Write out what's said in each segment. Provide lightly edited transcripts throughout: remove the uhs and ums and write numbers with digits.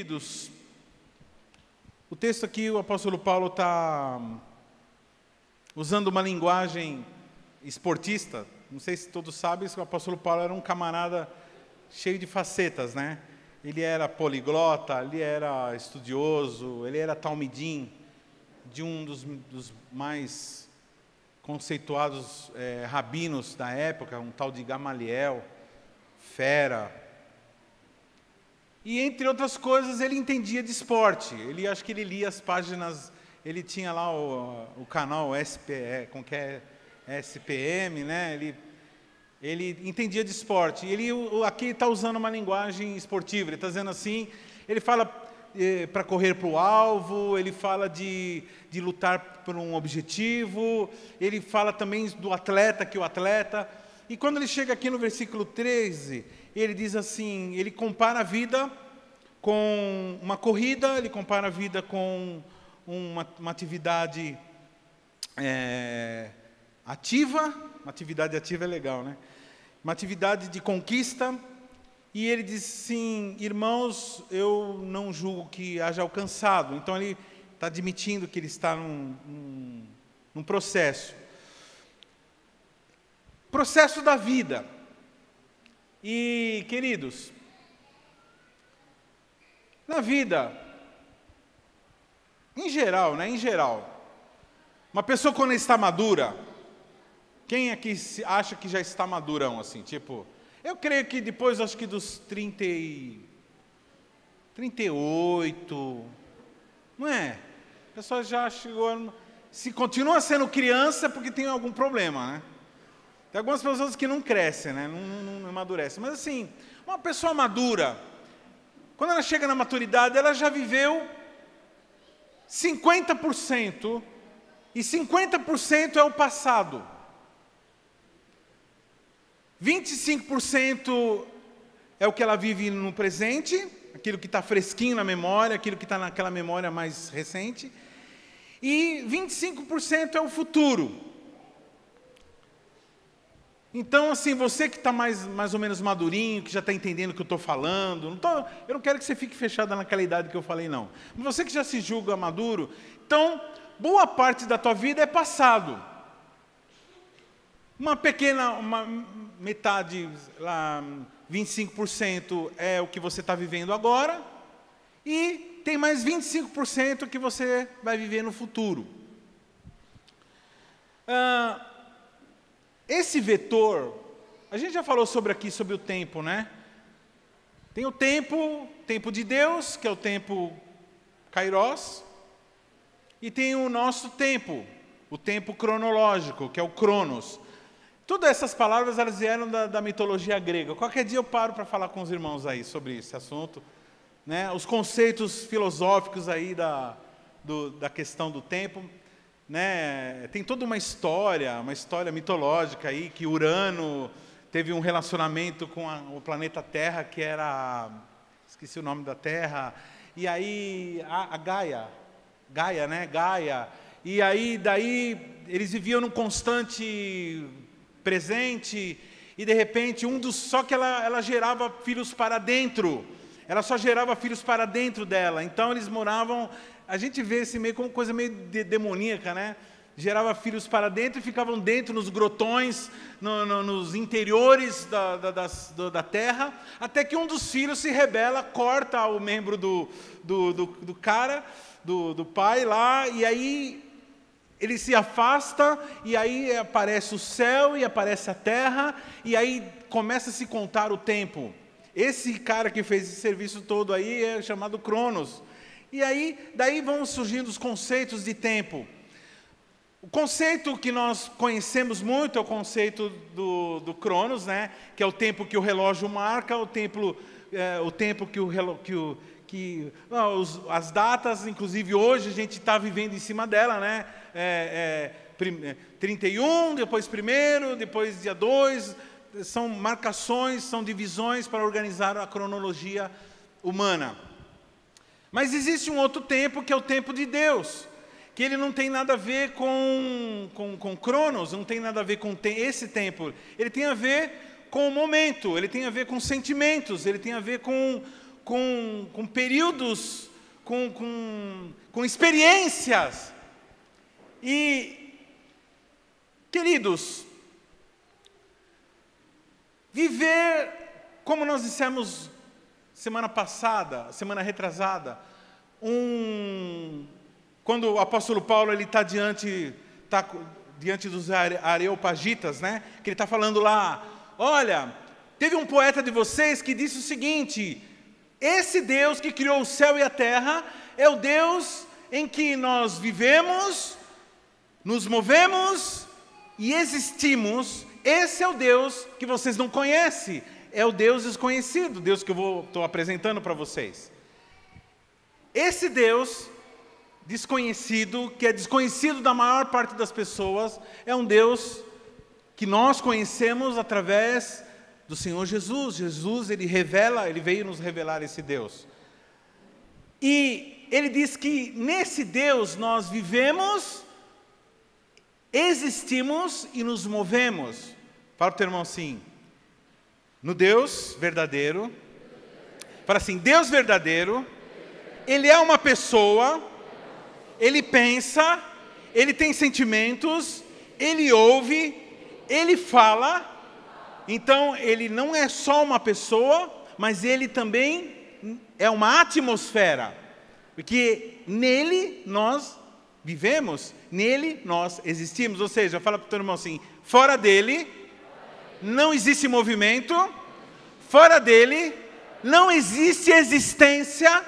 Queridos, o texto aqui, o apóstolo Paulo está usando uma linguagem esportista. Não sei se todos sabem, que o apóstolo Paulo era um camarada cheio de facetas, né? Ele era poliglota, ele era estudioso, ele era talmidim, de um dos mais conceituados rabinos da época, um tal de Gamaliel, fera. E, entre outras coisas, ele entendia de esporte. Acho que ele lia as páginas, ele tinha lá o canal SPM, né? Ele entendia de esporte. Ele aqui está usando uma linguagem esportiva. Ele está dizendo assim, ele fala para correr para o alvo, ele fala de lutar por um objetivo, ele fala também do atleta, que o atleta... E quando ele chega aqui no versículo 13, ele diz assim, ele compara a vida com uma corrida, ele compara a vida com uma atividade ativa, uma atividade ativa é legal, né? Uma atividade de conquista, e ele diz assim, irmãos, eu não julgo que haja alcançado. Então ele está admitindo que ele está num processo. Processo da vida. E, queridos, na vida, em geral, uma pessoa quando está madura, quem aqui acha que já está madurão, assim, tipo, eu creio que depois, acho que dos 38, não é? A pessoa já chegou, se continua sendo criança, porque tem algum problema, né? Tem algumas pessoas que não crescem, né? Não amadurecem. Mas assim, uma pessoa madura, quando ela chega na maturidade, ela já viveu 50%, e 50% é o passado. 25% é o que ela vive no presente, aquilo que está fresquinho na memória, aquilo que está naquela memória mais recente, e 25% é o futuro. Então, assim, você que está mais ou menos madurinho, que já está entendendo o que eu estou falando, eu não quero que você fique fechada naquela idade que eu falei, não. Mas você que já se julga maduro, então, boa parte da tua vida é passado. Uma metade, lá, 25% é o que você está vivendo agora, e tem mais 25% que você vai viver no futuro. Esse vetor, a gente já falou sobre o tempo, né? Tem o tempo de Deus, que é o tempo Kairos, e tem o nosso tempo, o tempo cronológico, que é o Cronos. Todas essas palavras, elas vieram da mitologia grega. Qualquer dia eu paro para falar com os irmãos aí sobre esse assunto, né? Os conceitos filosóficos aí da questão do tempo. Né? Tem toda uma história mitológica aí, que Urano teve um relacionamento com o planeta Terra, que era, esqueci o nome da Terra, e aí a Gaia, né? Gaia, e aí daí eles viviam num constante presente, e de repente só que ela gerava filhos para dentro, ela só gerava filhos para dentro dela, então eles moravam... A gente vê esse meio como coisa meio demoníaca, né? Gerava filhos para dentro e ficavam dentro, nos grotões, nos interiores da terra, até que um dos filhos se rebela, corta o membro do pai lá, e aí ele se afasta, e aí aparece o céu e aparece a terra, e aí começa a se contar o tempo. Esse cara que fez esse serviço todo aí é chamado Cronos. E aí, daí vão surgindo os conceitos de tempo. O conceito que nós conhecemos muito é o conceito do Cronos, né? Que é o tempo que o relógio marca, o tempo que as datas, inclusive hoje a gente está vivendo em cima dela, né? 31, depois 1º, depois dia 2, são marcações, são divisões para organizar a cronologia humana. Mas existe um outro tempo, que é o tempo de Deus, que ele não tem nada a ver com Cronos, não tem nada a ver com esse tempo. Ele tem a ver com o momento, ele tem a ver com sentimentos, ele tem a ver com com períodos, com experiências. E, queridos, viver, como nós dissemos semana passada, semana retrasada, quando o apóstolo Paulo está diante dos areopagitas, né? Que ele está falando lá, olha, teve um poeta de vocês que disse o seguinte: esse Deus que criou o céu e a terra é o Deus em que nós vivemos, nos movemos e existimos. Esse é o Deus que vocês não conhecem, é o Deus desconhecido, Deus que eu estou apresentando para vocês. Esse Deus desconhecido, que é desconhecido da maior parte das pessoas, é um Deus que nós conhecemos através do Senhor Jesus. Jesus, ele veio nos revelar esse Deus. E ele diz que nesse Deus nós vivemos, existimos e nos movemos. Fala para o teu irmão assim, no Deus verdadeiro. Fala assim, Deus verdadeiro, Ele é uma pessoa, Ele pensa, Ele tem sentimentos, Ele ouve, Ele fala. Então, Ele não é só uma pessoa, mas Ele também é uma atmosfera. Porque nele nós vivemos, nele nós existimos. Ou seja, fala para o teu irmão assim, fora dele não existe movimento, fora dele não existe existência.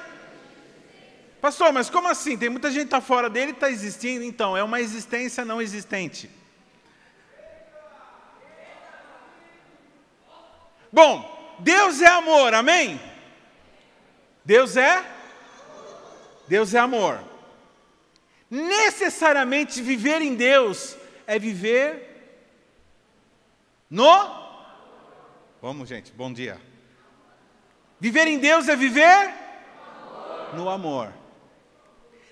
Pastor, mas como assim? Tem muita gente que está fora dele e está existindo. Então, é uma existência não existente. Bom, Deus é amor, amém? Deus é amor. Necessariamente viver em Deus é viver Vamos, gente, bom dia. Viver em Deus é viver no amor.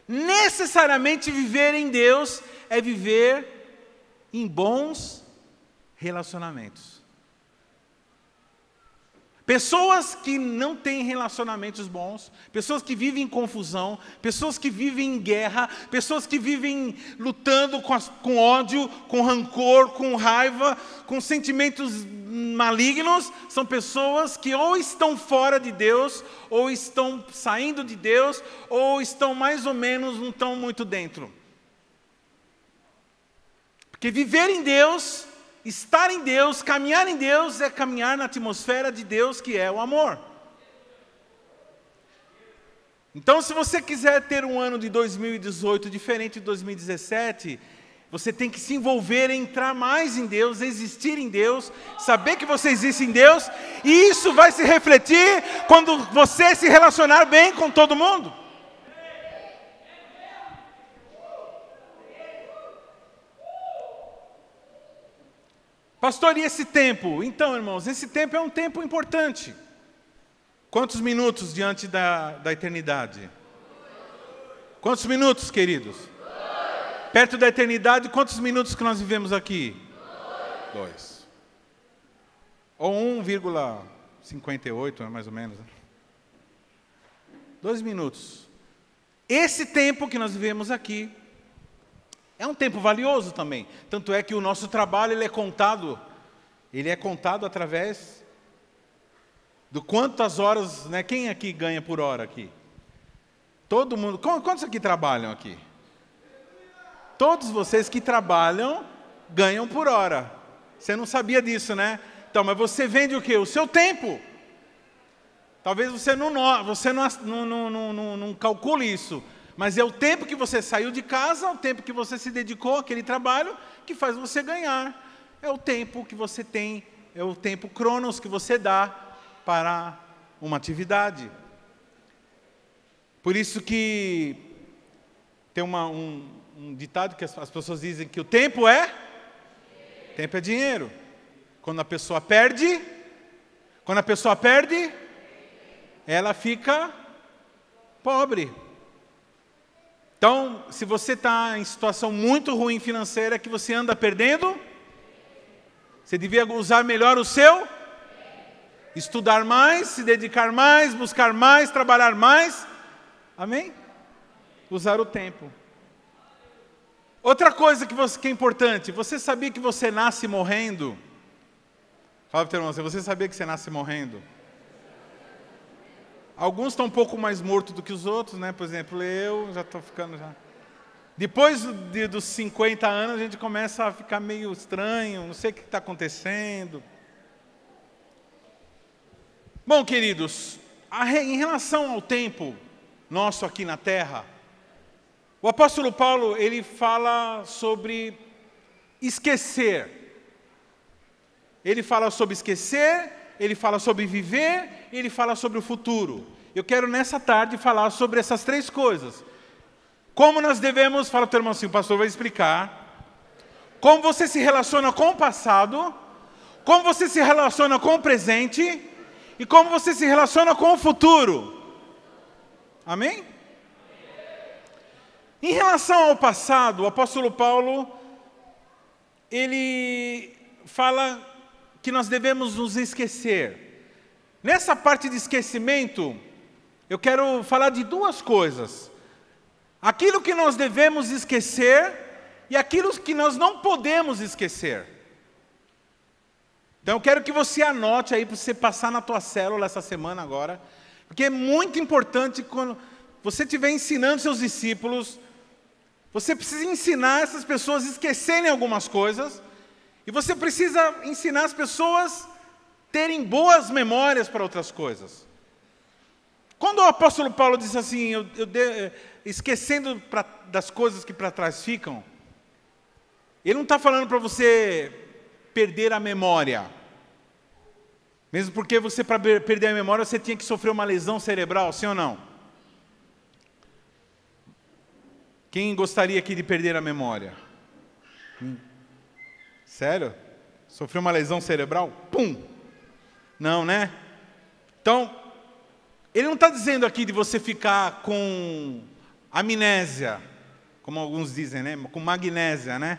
Necessariamente viver em Deus é viver em bons relacionamentos. Pessoas que não têm relacionamentos bons, pessoas que vivem em confusão, pessoas que vivem em guerra, pessoas que vivem lutando com ódio, com rancor, com raiva, com sentimentos malignos, são pessoas que ou estão fora de Deus, ou estão saindo de Deus, ou estão mais ou menos, não estão muito dentro. Porque viver em Deus, estar em Deus, caminhar em Deus, é caminhar na atmosfera de Deus, que é o amor. Então, se você quiser ter um ano de 2018 diferente de 2017, você tem que se envolver, entrar mais em Deus, existir em Deus, saber que você existe em Deus, e isso vai se refletir quando você se relacionar bem com todo mundo. Pastor, e esse tempo? Então, irmãos, esse tempo é um tempo importante. Quantos minutos diante da eternidade? Quantos minutos, queridos? Perto da eternidade, quantos minutos que nós vivemos aqui? 2. Ou 1,58, mais ou menos. 2 minutos. Esse tempo que nós vivemos aqui é um tempo valioso também. Tanto é que o nosso trabalho ele é contado através do quantas horas, né? Quem aqui ganha por hora aqui? Todo mundo. Quantos aqui trabalham aqui? Todos vocês que trabalham ganham por hora. Você não sabia disso, né? Então, mas você vende o quê? O seu tempo. Talvez você não calcule isso. Mas é o tempo que você saiu de casa, o tempo que você se dedicou àquele trabalho, que faz você ganhar. É o tempo que você tem, é o tempo cronos que você dá para uma atividade. Por isso que tem um ditado que as pessoas dizem que o tempo é dinheiro. Quando a pessoa perde, ela fica pobre. Então, se você está em situação muito ruim financeira, que você anda perdendo, você devia usar melhor o seu Estudar mais, se dedicar mais, buscar mais, trabalhar mais. Amém? Usar o tempo. Outra coisa que é importante, você sabia que você nasce morrendo? Fala para o teu irmão, você sabia que você nasce morrendo? Alguns estão um pouco mais mortos do que os outros, né? Por exemplo, eu já estou ficando já. Depois dos 50 anos, a gente começa a ficar meio estranho, não sei o que está acontecendo. Bom, queridos, em relação ao tempo nosso aqui na Terra, o apóstolo Paulo, ele fala sobre esquecer. Ele fala sobre esquecer, ele fala sobre viver, ele fala sobre o futuro. Eu quero nessa tarde falar sobre essas três coisas. Como nós devemos, fala para o teu irmão assim, o pastor vai explicar. Como você se relaciona com o passado, como você se relaciona com o presente e como você se relaciona com o futuro. Amém? Em relação ao passado, o apóstolo Paulo, ele fala que nós devemos nos esquecer. Nessa parte de esquecimento, eu quero falar de duas coisas. Aquilo que nós devemos esquecer e aquilo que nós não podemos esquecer. Então eu quero que você anote aí para você passar na tua célula essa semana agora, porque é muito importante quando você estiver ensinando seus discípulos, você precisa ensinar essas pessoas a esquecerem algumas coisas, e você precisa ensinar as pessoas a terem boas memórias para outras coisas. Quando o apóstolo Paulo diz assim, esquecendo das coisas que para trás ficam, ele não está falando para você perder a memória. Mesmo porque você, para perder a memória, você tinha que sofrer uma lesão cerebral, sim ou não? Quem gostaria aqui de perder a memória? Sério? Sofreu uma lesão cerebral? Pum! Não, né? Então, ele não está dizendo aqui de você ficar com amnésia, como alguns dizem, né? Com magnésia, né?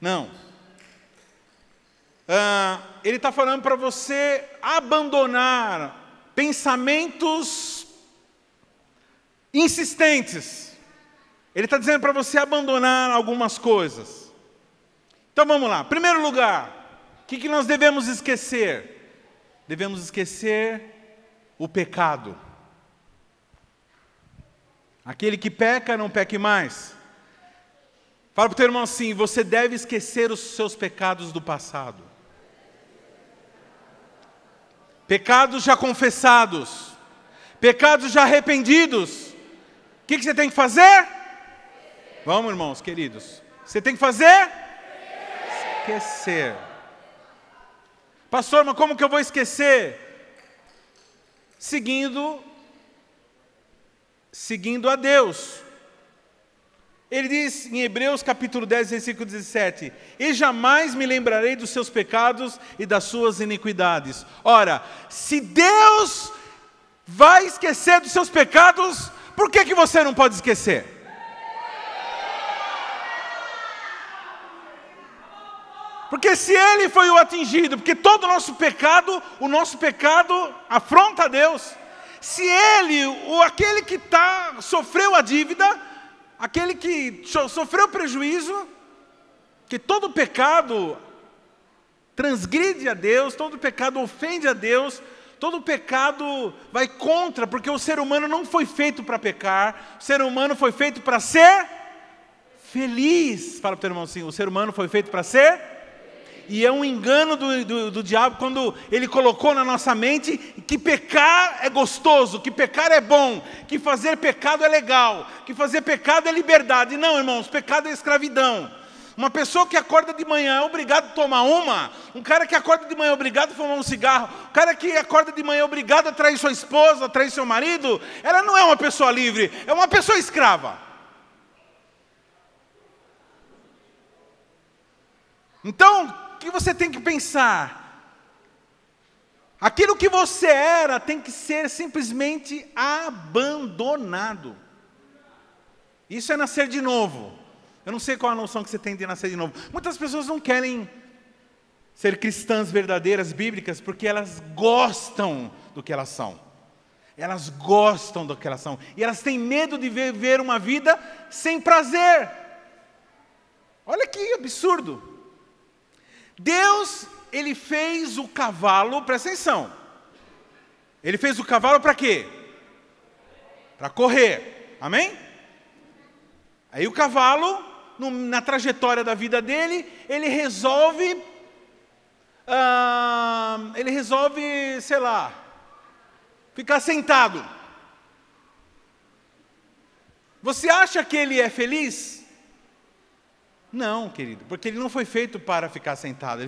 Não. Ele está falando para você abandonar pensamentos insistentes. Ele está dizendo para você abandonar algumas coisas. Então vamos lá. Primeiro lugar, o que nós devemos esquecer? Devemos esquecer o pecado. Aquele que peca, não peque mais. Fala para o teu irmão assim, você deve esquecer os seus pecados do passado. Pecados já confessados. Pecados já arrependidos. O que você tem que fazer? Vamos, irmãos queridos. Você tem que fazer? Esquecer. Pastor, mas como que eu vou esquecer? Seguindo a Deus. Ele diz em Hebreus capítulo 10, versículo 17: e jamais me lembrarei dos seus pecados e das suas iniquidades. Ora, se Deus vai esquecer dos seus pecados, por que você não pode esquecer? Porque se Ele foi o atingido, porque todo o nosso pecado afronta a Deus. Se Ele, aquele que sofreu a dívida, aquele que sofreu prejuízo, que todo pecado transgride a Deus, todo pecado ofende a Deus, todo pecado vai contra, porque o ser humano não foi feito para pecar, o ser humano foi feito para ser feliz. Fala para o teu irmão assim, o ser humano foi feito para ser... E é um engano do diabo quando ele colocou na nossa mente que pecar é gostoso, que pecar é bom, que fazer pecado é legal, que fazer pecado é liberdade. Não, irmãos, pecado é escravidão. Uma pessoa que acorda de manhã é obrigado a tomar um cara que acorda de manhã é obrigado a fumar um cigarro, um cara que acorda de manhã é obrigado a trair sua esposa, a trair seu marido, ela não é uma pessoa livre, é uma pessoa escrava. Então, o que você tem que pensar? Aquilo que você era tem que ser simplesmente abandonado. Isso é nascer de novo. Eu não sei qual a noção que você tem de nascer de novo. Muitas pessoas não querem ser cristãs verdadeiras, bíblicas, porque elas gostam do que elas são. Elas gostam do que elas são. E elas têm medo de viver uma vida sem prazer. Olha que absurdo. Deus, Ele fez o cavalo, presta atenção. Ele fez o cavalo para quê? Para correr. Amém? Aí o cavalo, na trajetória da vida dele, ele resolve, sei lá, ficar sentado. Você acha que ele é feliz? Não, querido, porque ele não foi feito para ficar sentado,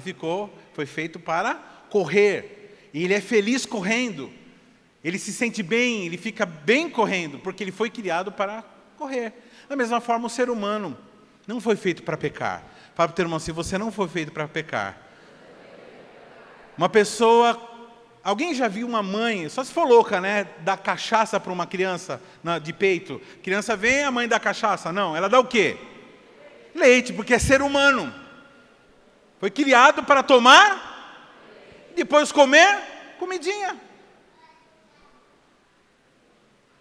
foi feito para correr. E ele é feliz correndo. Ele se sente bem, ele fica bem correndo, porque ele foi criado para correr. Da mesma forma, o ser humano não foi feito para pecar. Fala para o teu irmão assim, você não foi feito para pecar. Uma pessoa... Alguém já viu uma mãe, só se for louca, né? Dar cachaça para uma criança de peito. A criança vem, a mãe dá cachaça. Não, ela dá o quê? Leite, porque é ser humano. Foi criado para tomar, depois comer, comidinha.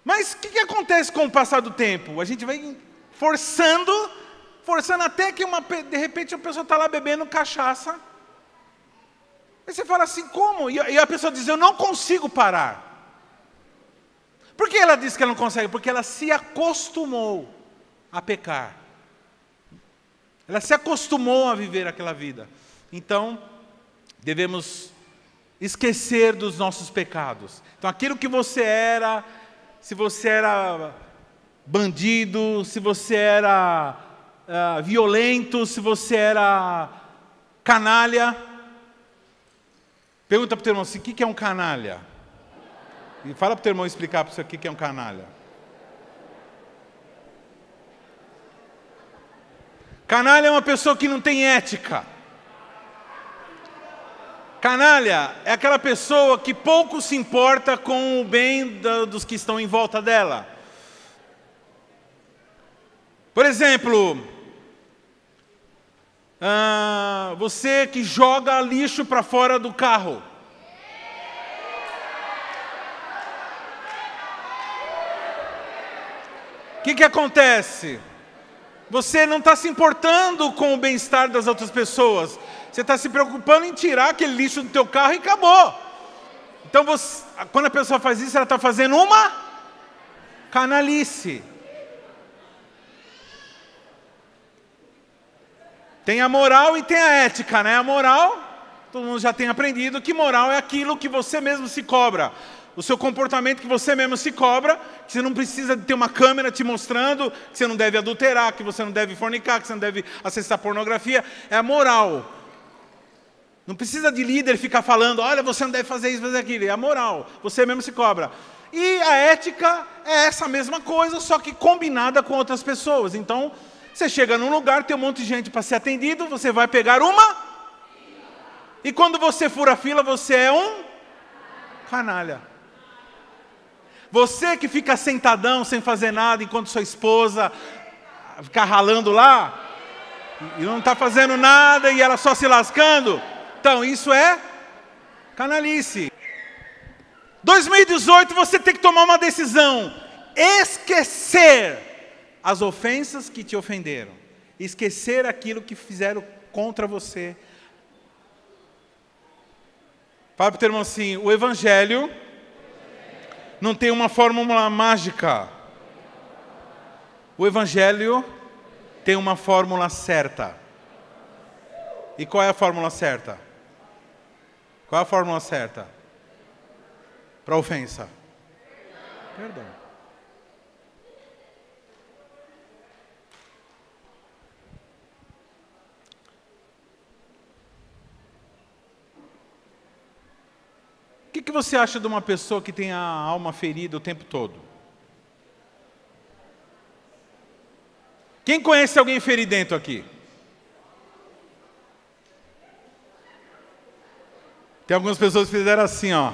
Mas o que acontece com o passar do tempo? A gente vai forçando até que de repente a pessoa está lá bebendo cachaça. Aí você fala assim, como? E a pessoa diz, eu não consigo parar. Por que ela diz que ela não consegue? Porque ela se acostumou a pecar. Ela se acostumou a viver aquela vida. Então, devemos esquecer dos nossos pecados. Então, aquilo que você era, se você era bandido, se você era violento, se você era canalha. Pergunta para o teu irmão assim, o que é um canalha? E fala para o teu irmão explicar para você o que é um canalha. Canalha é uma pessoa que não tem ética. Canalha é aquela pessoa que pouco se importa com o bem dos que estão em volta dela. Por exemplo, você que joga lixo para fora do carro. O que acontece? Você não está se importando com o bem-estar das outras pessoas. Você está se preocupando em tirar aquele lixo do teu carro e acabou. Então, quando a pessoa faz isso, ela está fazendo uma canalice. Tem a moral e tem a ética, né? A moral, todo mundo já tem aprendido que moral é aquilo que você mesmo se cobra. O seu comportamento que você mesmo se cobra, que você não precisa de ter uma câmera te mostrando, que você não deve adulterar, que você não deve fornicar, que você não deve acessar pornografia. É a moral. Não precisa de líder ficar falando, olha, você não deve fazer isso, fazer aquilo. É a moral. Você mesmo se cobra. E a ética é essa mesma coisa, só que combinada com outras pessoas. Então, você chega num lugar, tem um monte de gente para ser atendido, você vai pegar uma. E quando você fura a fila, você é um canalha. Você que fica sentadão, sem fazer nada, enquanto sua esposa fica ralando lá, e não está fazendo nada, e ela só se lascando. Então, isso é canalice. 2018, você tem que tomar uma decisão. Esquecer as ofensas que te ofenderam. Esquecer aquilo que fizeram contra você. Fala para o teu irmão assim, o Evangelho não tem uma fórmula mágica. O Evangelho tem uma fórmula certa. E qual é a fórmula certa? Qual é a fórmula certa? Para ofensa? Perdão. O que você acha de uma pessoa que tem a alma ferida o tempo todo? Quem conhece alguém feridento aqui? Tem algumas pessoas que fizeram assim, ó.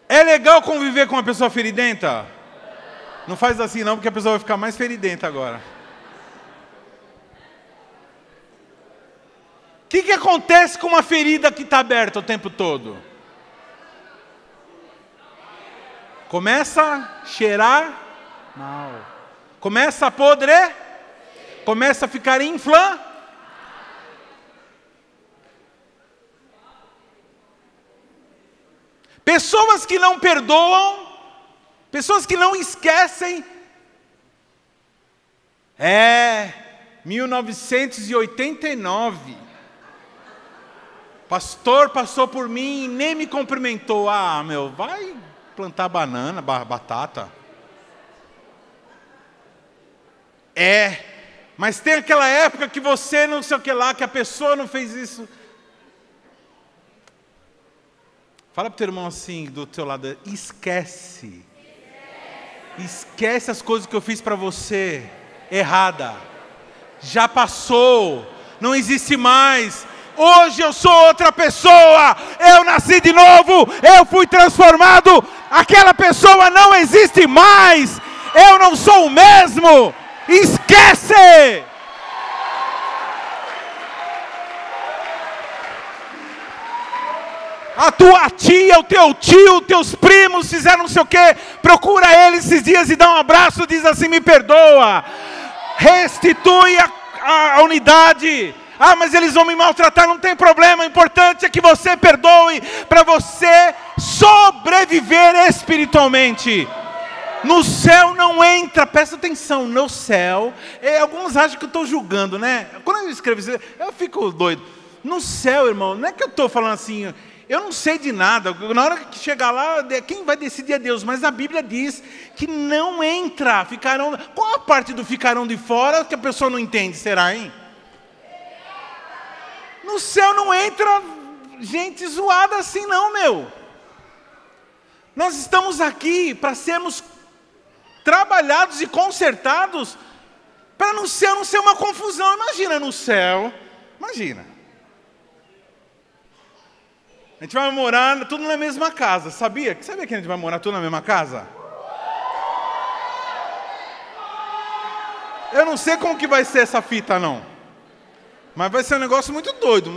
É legal conviver com uma pessoa feridenta? Não faz assim não, porque a pessoa vai ficar mais feridenta agora. acontece com uma ferida que está aberta o tempo todo? Começa a cheirar mal. Começa a podre. Começa a ficar inflamado. Pessoas que não perdoam, pessoas que não esquecem. 1989. Pastor passou por mim e nem me cumprimentou. Ah, meu, vai plantar banana, batata. Mas tem aquela época que você não sei o que lá, que a pessoa não fez isso. Fala para o teu irmão assim, do teu lado, esquece. Esquece as coisas que eu fiz para você, errada. Já passou, não existe mais. Hoje eu sou outra pessoa, eu nasci de novo, eu fui transformado. Aquela pessoa não existe mais, eu não sou o mesmo. Esquece! A tua tia, o teu tio, teus primos fizeram não sei o quê. Procura eles esses dias e dá um abraço, diz assim, me perdoa. Restitui a unidade. Ah, mas eles vão me maltratar, não tem problema. O importante é que você perdoe para você sobreviver espiritualmente. No céu não entra, presta atenção, no céu. Alguns acham que eu estou julgando, né? Quando eu escrevo isso, eu fico doido. No céu, irmão, não é que eu estou falando assim, eu não sei de nada. Na hora que chegar lá, quem vai decidir é Deus. Mas a Bíblia diz que não entra, ficarão. Qual a parte do ficarão de fora que a pessoa não entende, será, hein? No céu não entra gente zoada assim não, meu. Nós estamos aqui para sermos trabalhados e consertados, para no céu não ser uma confusão. Imagina no céu, imagina. A gente vai morar tudo na mesma casa, sabia? Sabia que a gente vai morar tudo na mesma casa? Eu não sei como que vai ser essa fita não. Mas vai ser um negócio muito doido,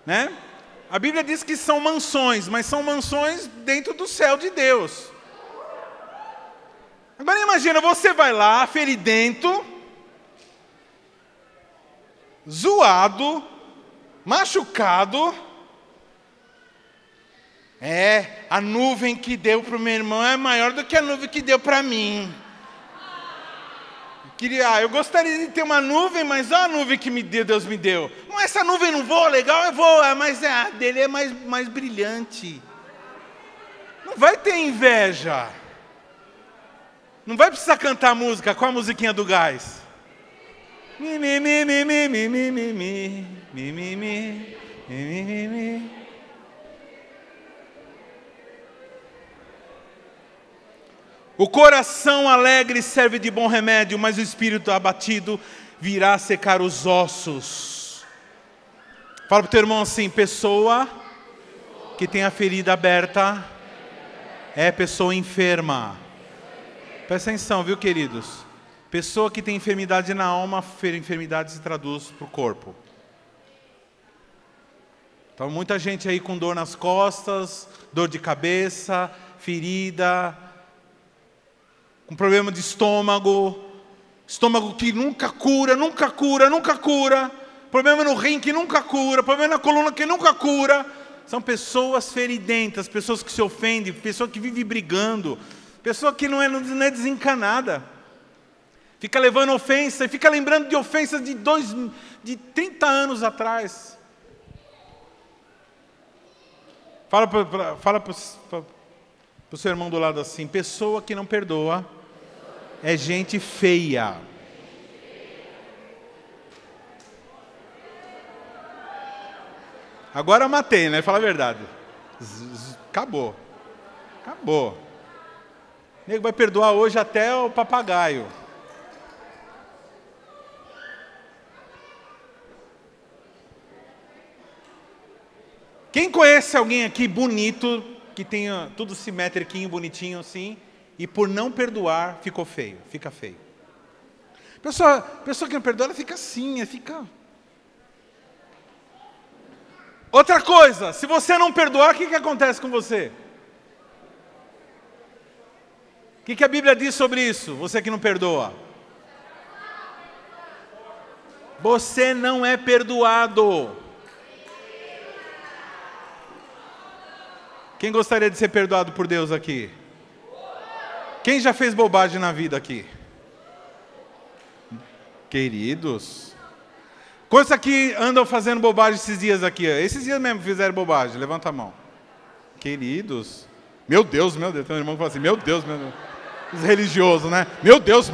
né? A Bíblia diz que são mansões, mas são mansões dentro do céu de Deus. Agora imagina, você vai lá, feridento, zoado, machucado. A nuvem que deu para o meu irmão é maior do que a nuvem que deu para mim. Eu gostaria de ter uma nuvem, mas olha a nuvem que Deus me deu. Mas essa nuvem não voa legal, voa, mas a dele é mais brilhante. Não vai ter inveja. Não vai precisar cantar música com a musiquinha do gás. Mi, mi, mi, mi, mi, mi, mi, mi, mi, mi, mi, mi, mi, mi. O coração alegre serve de bom remédio, mas o espírito abatido virá secar os ossos. Fala para o teu irmão assim, pessoa que tem a ferida aberta é pessoa enferma. Presta atenção, viu, queridos? Pessoa que tem enfermidade na alma, enfermidade se traduz para o corpo. Então, muita gente aí com dor nas costas, dor de cabeça, ferida, com problema de estômago que nunca cura, problema no rim que nunca cura, problema na coluna que nunca cura. São pessoas feridentas, pessoas que se ofendem, pessoas que vivem brigando, pessoa que não é desencanada. Fica levando ofensa e fica lembrando de ofensas de 30 anos atrás. Fala para o seu irmão do lado assim, pessoa que não perdoa é gente feia. Agora eu matei, né? Fala a verdade. Acabou. O nego vai perdoar hoje até o papagaio. Quem conhece alguém aqui bonito, que tenha tudo simétriquinho, bonitinho assim, e por não perdoar ficou feio, fica feio. Pessoa que não perdoa, ela fica assim, ela fica... Outra coisa, se você não perdoar, o que acontece com você? O que a Bíblia diz sobre isso, você que não perdoa? Você não é perdoado. Quem gostaria de ser perdoado por Deus aqui? Quem já fez bobagem na vida aqui? Queridos. Quantos aqui andam fazendo bobagem esses dias aqui? Esses dias mesmo fizeram bobagem, levanta a mão. Queridos. Meu Deus, tem um irmão que fala assim, meu Deus. Os religiosos, né? Meu Deus.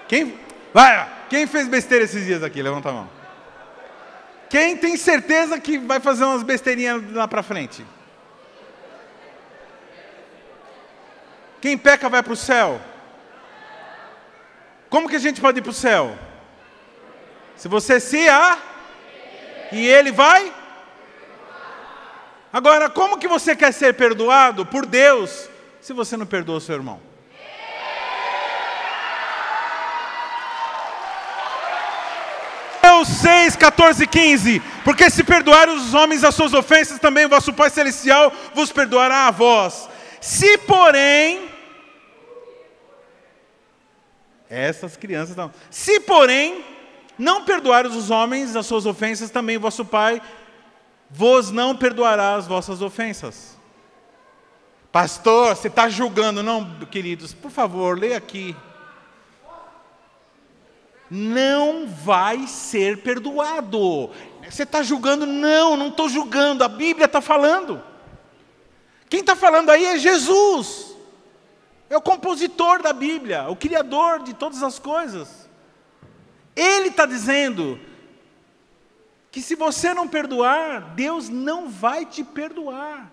Quem fez besteira esses dias aqui? Levanta a mão. Quem tem certeza que vai fazer umas besteirinhas lá pra frente? Quem peca vai para o céu? Como que a gente pode ir para o céu? Se você e ele vai? Agora, como que você quer ser perdoado por Deus se você não perdoa o seu irmão? Mateus 6, 14 e 15. Porque se perdoarem os homens as suas ofensas, também o vosso Pai Celestial vos perdoará a vós. Se porém... Essas crianças não. Se porém não perdoarem os homens as suas ofensas, também o vosso Pai vos não perdoará as vossas ofensas. Pastor, você está julgando. Não, queridos, por favor, leia aqui. Não vai ser perdoado. Você está julgando? Não estou julgando. A Bíblia está falando. Quem está falando aí é Jesus. É o compositor da Bíblia, o criador de todas as coisas. Ele está dizendo que se você não perdoar, Deus não vai te perdoar.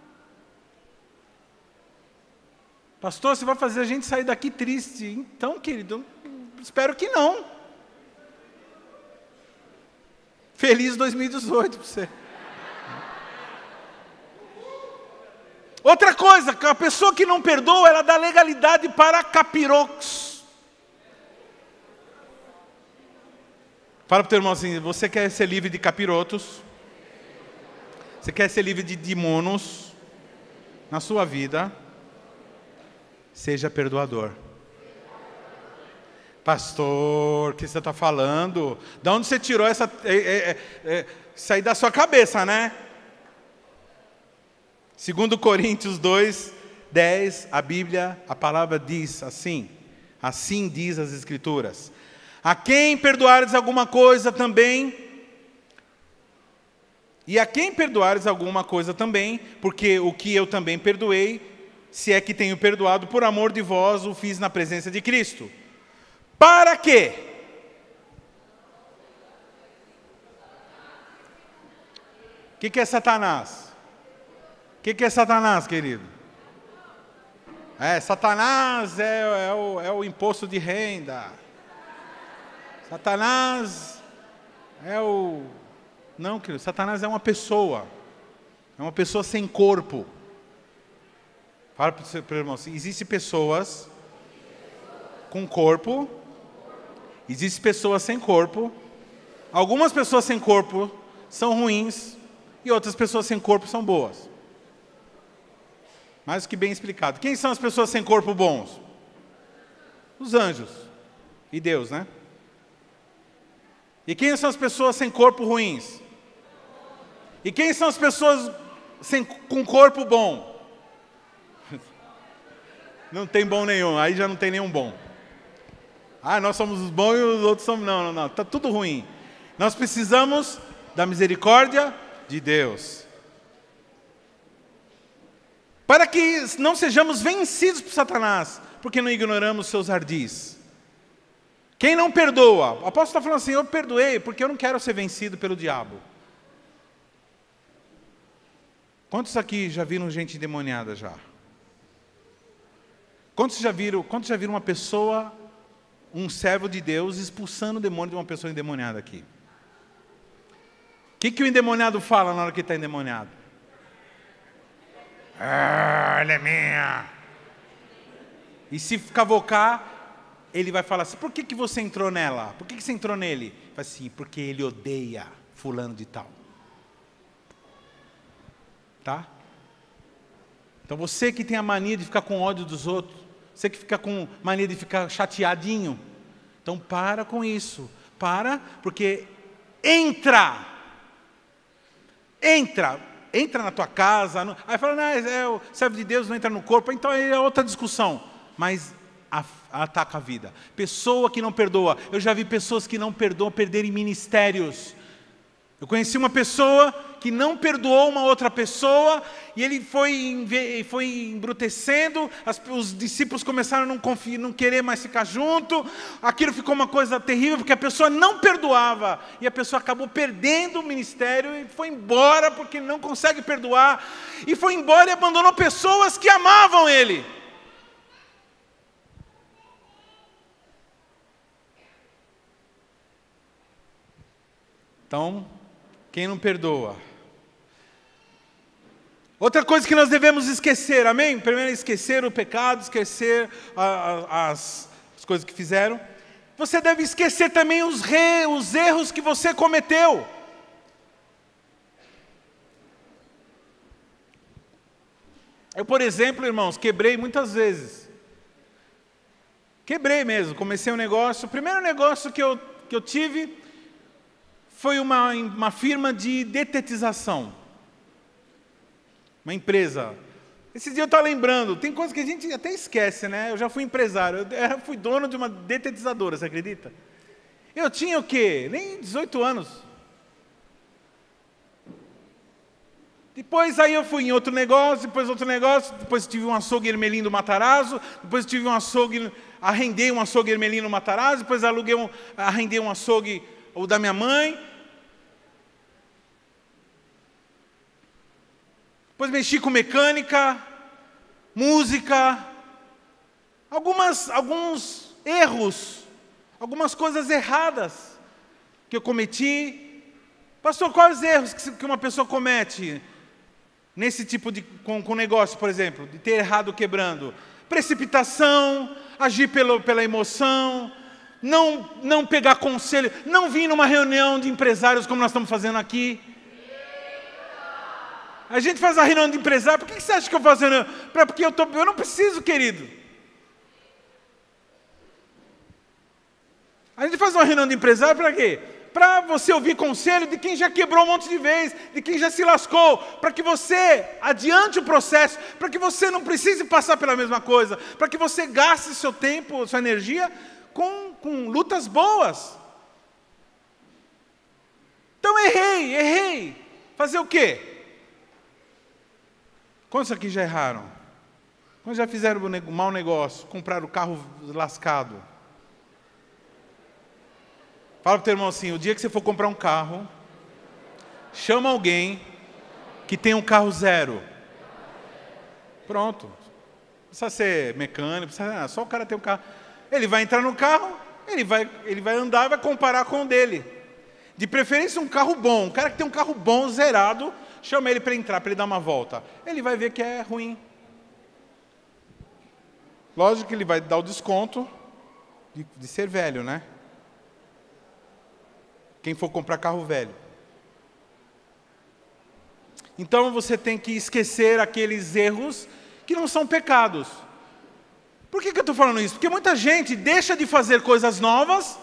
Pastor, você vai fazer a gente sair daqui triste. Então, querido, espero que não. Feliz 2018 para você. Outra coisa, a pessoa que não perdoa, ela dá legalidade para capirotos. Fala para o teu irmão assim, você quer ser livre de capirotos? Você quer ser livre de demônios na sua vida? Seja perdoador. Pastor, o que você está falando? De onde você tirou isso aí da sua cabeça, né? 2 Coríntios 2, 10, a palavra diz assim diz as Escrituras. A quem perdoares alguma coisa também, porque o que eu também perdoei, se é que tenho perdoado, por amor de vós o fiz na presença de Cristo. Para quê? O que é Satanás? O que é Satanás, querido? Satanás é o imposto de renda. Satanás é o... Não, querido, Satanás é uma pessoa. É uma pessoa sem corpo. Fala para o seu irmão assim, existem pessoas com corpo, existem pessoas sem corpo. Algumas pessoas sem corpo são ruins e outras pessoas sem corpo são boas. Mais do que bem explicado. Quem são as pessoas sem corpo bons? Os anjos. E Deus, né? E quem são as pessoas sem corpo ruins? E quem são as pessoas com corpo bom? Não tem bom nenhum, aí já não tem nenhum bom. Nós somos os bons e os outros somos... Não, está tudo ruim. Nós precisamos da misericórdia de Deus. Para que não sejamos vencidos por Satanás, porque não ignoramos seus ardis. Quem não perdoa? O apóstolo está falando assim, eu perdoei porque eu não quero ser vencido pelo diabo. Quantos aqui já viram gente endemoniada já? Quantos já viram uma pessoa, um servo de Deus, expulsando o demônio de uma pessoa endemoniada aqui? O que o endemoniado fala na hora que está endemoniado? Ela é minha. E se cavocar, ele vai falar assim, por que você entrou nela? Por que você entrou nele? Vai assim, porque ele odeia fulano de tal. tá? Então você que tem a mania de ficar com ódio dos outros, você que fica com mania de ficar chateadinho, então para com isso. Para, porque entra na tua casa. Aí fala, não, o servo de Deus não entra no corpo, então é outra discussão. Mas ataca a vida. Pessoa que não perdoa. Eu já vi pessoas que não perdoam perderem ministérios. Eu conheci uma pessoa que não perdoou uma outra pessoa e ele foi embrutecendo, os discípulos começaram a não querer mais ficar junto, aquilo ficou uma coisa terrível porque a pessoa não perdoava e a pessoa acabou perdendo o ministério e foi embora porque não consegue perdoar e foi embora e abandonou pessoas que amavam ele. Então, quem não perdoa? Outra coisa que nós devemos esquecer, amém? Primeiro, esquecer o pecado, esquecer as coisas que fizeram. Você deve esquecer também os erros que você cometeu. Eu, por exemplo, irmãos, quebrei muitas vezes. Quebrei mesmo, comecei um negócio. O primeiro negócio que eu tive foi uma firma de detetização. Uma empresa. Esse dia eu estava lembrando, tem coisas que a gente até esquece, né? Eu já fui empresário, eu fui dono de uma detetizadora, você acredita? Eu tinha o quê? Nem 18 anos. Depois aí eu fui em outro negócio, depois tive um açougue Ermelino Matarazzo, depois tive um açougue, arrendei um açougue Ermelino Matarazzo, depois arrendei um açougue, o da minha mãe. Depois mexi com mecânica, música, alguns erros, algumas coisas erradas que eu cometi. Pastor, quais erros que uma pessoa comete nesse tipo de com negócio, por exemplo, de ter errado quebrando? Precipitação, agir pela emoção, não pegar conselho, não vir numa reunião de empresários como nós estamos fazendo aqui. A gente faz a reunião de empresário, por que você acha que eu estou fazendo? Porque eu não preciso, querido. A gente faz uma reunião de empresário para quê? Para você ouvir conselho de quem já quebrou um monte de vezes, de quem já se lascou, para que você adiante o processo, para que você não precise passar pela mesma coisa, para que você gaste seu tempo, sua energia com lutas boas. Então errei. Fazer o quê? Quantos aqui já erraram? Quantos já fizeram um mau negócio? Compraram o carro lascado? Fala para o teu irmão assim, o dia que você for comprar um carro, chama alguém que tem um carro zero. Pronto. Não precisa ser mecânico, só o cara ter um carro. Ele vai entrar no carro, ele vai andar e vai comparar com o dele. De preferência um carro bom, um cara que tem um carro bom, zerado, chama ele para entrar, para ele dar uma volta. Ele vai ver que é ruim. Lógico que ele vai dar o desconto de ser velho, né? Quem for comprar carro velho. Então você tem que esquecer aqueles erros que não são pecados. Por que eu estou falando isso? Porque muita gente deixa de fazer coisas novas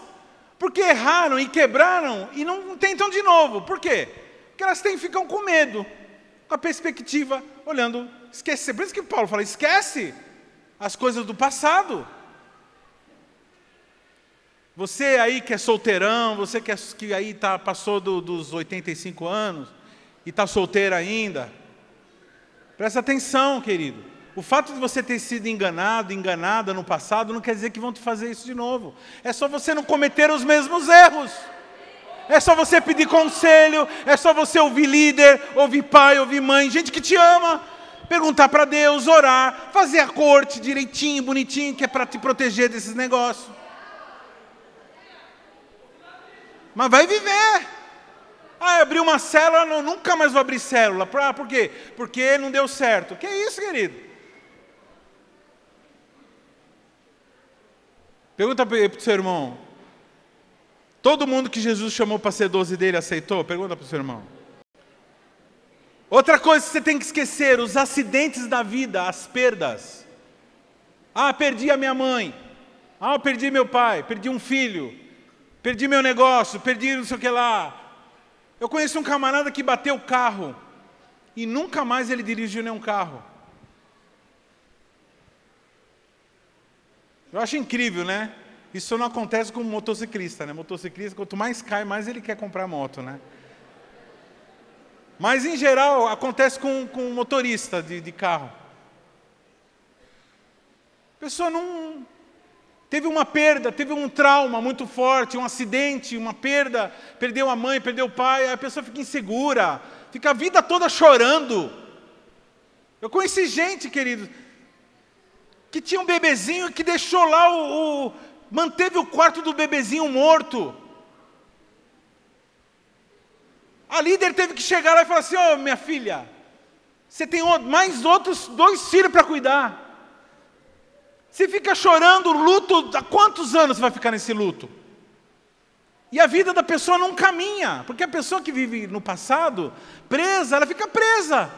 porque erraram e quebraram e não tentam de novo. Por quê? Porque elas ficam com medo, com a perspectiva, olhando, esquecer. Por isso que Paulo fala, esquece as coisas do passado. Você aí que é solteirão, você que aí passou dos 85 anos e está solteiro ainda, presta atenção, querido. O fato de você ter sido enganada no passado, não quer dizer que vão te fazer isso de novo. É só você não cometer os mesmos erros. É só você pedir conselho, é só você ouvir líder, ouvir pai, ouvir mãe, gente que te ama, perguntar para Deus, orar, fazer a corte direitinho, bonitinho, que é para te proteger desses negócios. Mas vai viver. Abri uma célula, nunca mais vou abrir célula. Por quê? Porque não deu certo. Que isso, querido? Pergunta para o seu irmão. Todo mundo que Jesus chamou para ser 12 dele aceitou? Pergunta para o seu irmão. Outra coisa que você tem que esquecer, os acidentes da vida, as perdas. Perdi a minha mãe. Eu perdi meu pai, perdi um filho, perdi meu negócio, perdi não sei o que lá. Eu conheço um camarada que bateu o carro e nunca mais ele dirigiu nenhum carro. Eu acho incrível, né? Isso não acontece com motociclista, né? Motociclista, quanto mais cai, mais ele quer comprar moto, né? Mas, em geral, acontece com motorista de carro. A pessoa não... Teve uma perda, teve um trauma muito forte, um acidente, uma perda, perdeu a mãe, perdeu o pai, aí a pessoa fica insegura, fica a vida toda chorando. Eu conheci gente, querido, que tinha um bebezinho que deixou lá manteve o quarto do bebezinho morto. A líder teve que chegar lá e falar assim: minha filha, você tem mais outros 2 filhos para cuidar. Você fica chorando, luto, há quantos anos você vai ficar nesse luto? E a vida da pessoa não caminha, porque a pessoa que vive no passado, presa, ela fica presa.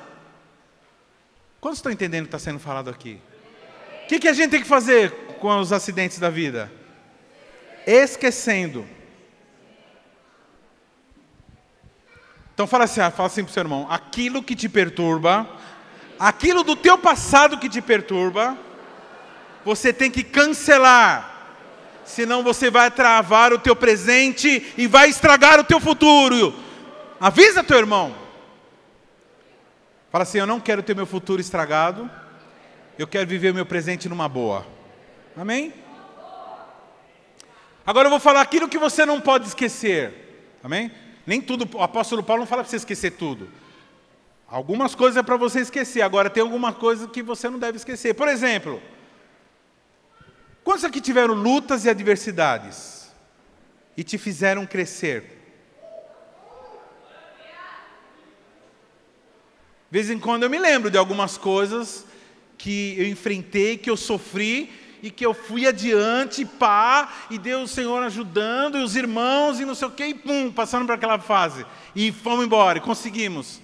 Quantos estão entendendo o que está sendo falado aqui? O que a gente tem que fazer com os acidentes da vida? Esquecendo. Então fala assim para o seu irmão: aquilo que te perturba, aquilo do teu passado que te perturba, você tem que cancelar, senão você vai travar o teu presente e vai estragar o teu futuro. Avisa teu irmão. Fala assim: eu não quero ter meu futuro estragado, eu quero viver o meu presente numa boa. Amém? Agora eu vou falar aquilo que você não pode esquecer. Amém? Nem tudo, o apóstolo Paulo não fala para você esquecer tudo. Algumas coisas é para você esquecer, agora tem alguma coisa que você não deve esquecer. Por exemplo, quantos aqui tiveram lutas e adversidades e te fizeram crescer? De vez em quando eu me lembro de algumas coisas que eu enfrentei, que eu sofri e que eu fui adiante, e Deus, o Senhor ajudando, e os irmãos, e não sei o quê, e pum, passando por aquela fase. E fomos embora, e conseguimos.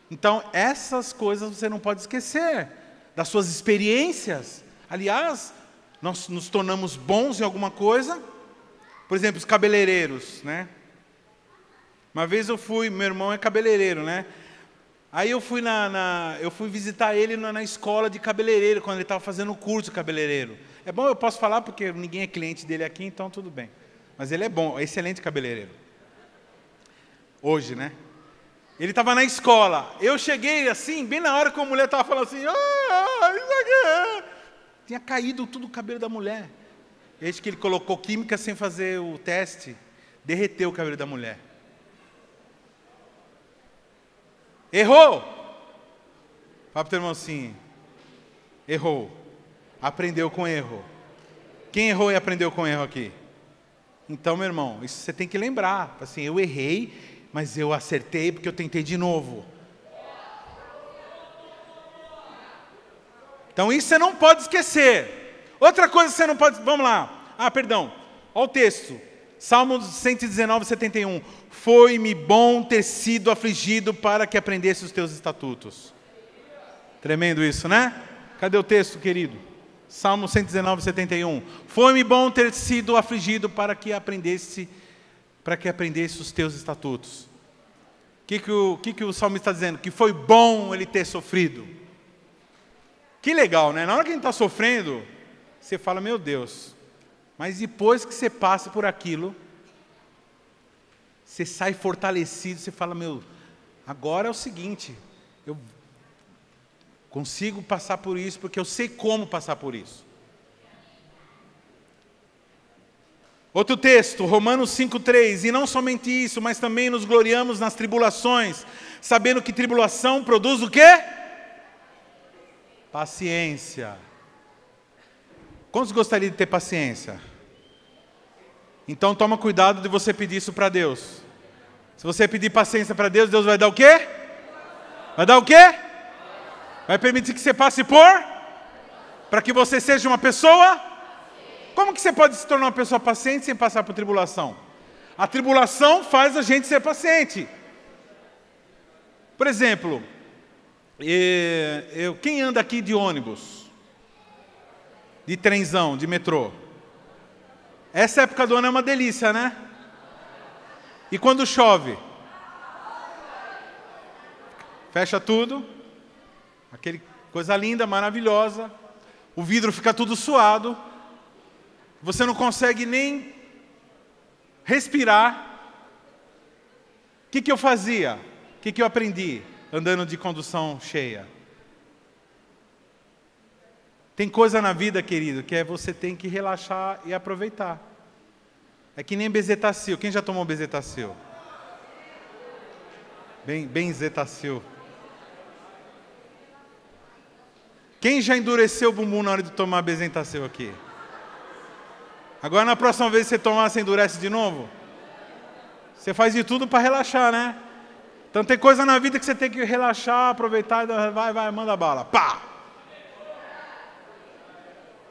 Então, essas coisas você não pode esquecer, das suas experiências. Aliás, nós nos tornamos bons em alguma coisa. Por exemplo, os cabeleireiros, né? Uma vez meu irmão é cabeleireiro, né? Aí eu fui visitar ele na escola de cabeleireiro, quando ele estava fazendo o curso de cabeleireiro. É bom, eu posso falar porque ninguém é cliente dele aqui, então tudo bem. Mas ele é bom, excelente cabeleireiro. Hoje, né? Ele estava na escola. Eu cheguei assim, bem na hora que a mulher estava falando assim: isso aqui. Tinha caído tudo o cabelo da mulher. Desde que ele colocou química sem fazer o teste, derreteu o cabelo da mulher. Errou! Fala para o teu irmão assim: errou. Aprendeu com erro. Quem errou e aprendeu com erro aqui? Então, meu irmão, isso você tem que lembrar. Assim, eu errei, mas eu acertei porque eu tentei de novo. Então, isso você não pode esquecer. Outra coisa que você não pode... Vamos lá. Perdão. Olha o texto. Salmos 119, 71. Foi-me bom ter sido afligido para que aprendesse os teus estatutos. Tremendo isso, né? Cadê o texto, querido? Salmo 119, 71. Foi-me bom ter sido afligido para que aprendesse os teus estatutos. O que o salmista está dizendo? Que foi bom ele ter sofrido. Que legal, né? Na hora que a gente está sofrendo, você fala: meu Deus. Mas depois que você passa por aquilo, você sai fortalecido, você fala: meu, agora é o seguinte, eu consigo passar por isso, porque eu sei como passar por isso. Outro texto, Romanos 5,3. E não somente isso, mas também nos gloriamos nas tribulações, sabendo que tribulação produz o quê? Paciência. Quantos gostariam de ter paciência? Então toma cuidado de você pedir isso para Deus. Se você pedir paciência para Deus, Deus vai dar o quê? Vai dar o quê? Vai permitir que você passe para que você seja uma pessoa? Como que você pode se tornar uma pessoa paciente sem passar por tribulação? A tribulação faz a gente ser paciente. Por exemplo, Quem anda aqui de ônibus? De trenzão, de metrô? Essa época do ano é uma delícia, né? E quando chove? Fecha tudo. Aquele coisa linda, maravilhosa. O vidro fica tudo suado. Você não consegue nem respirar. O que eu fazia? O que eu aprendi andando de condução cheia? Tem coisa na vida, querido, que você tem que relaxar e aproveitar. É que nem bezetacil. Quem já tomou bezetacil? Benzetacil. Quem já endureceu o bumbum na hora de tomar bezetacil aqui? Agora, na próxima vez que você tomar, você endurece de novo? Você faz de tudo para relaxar, né? Então tem coisa na vida que você tem que relaxar, aproveitar, vai, manda bala. Pá!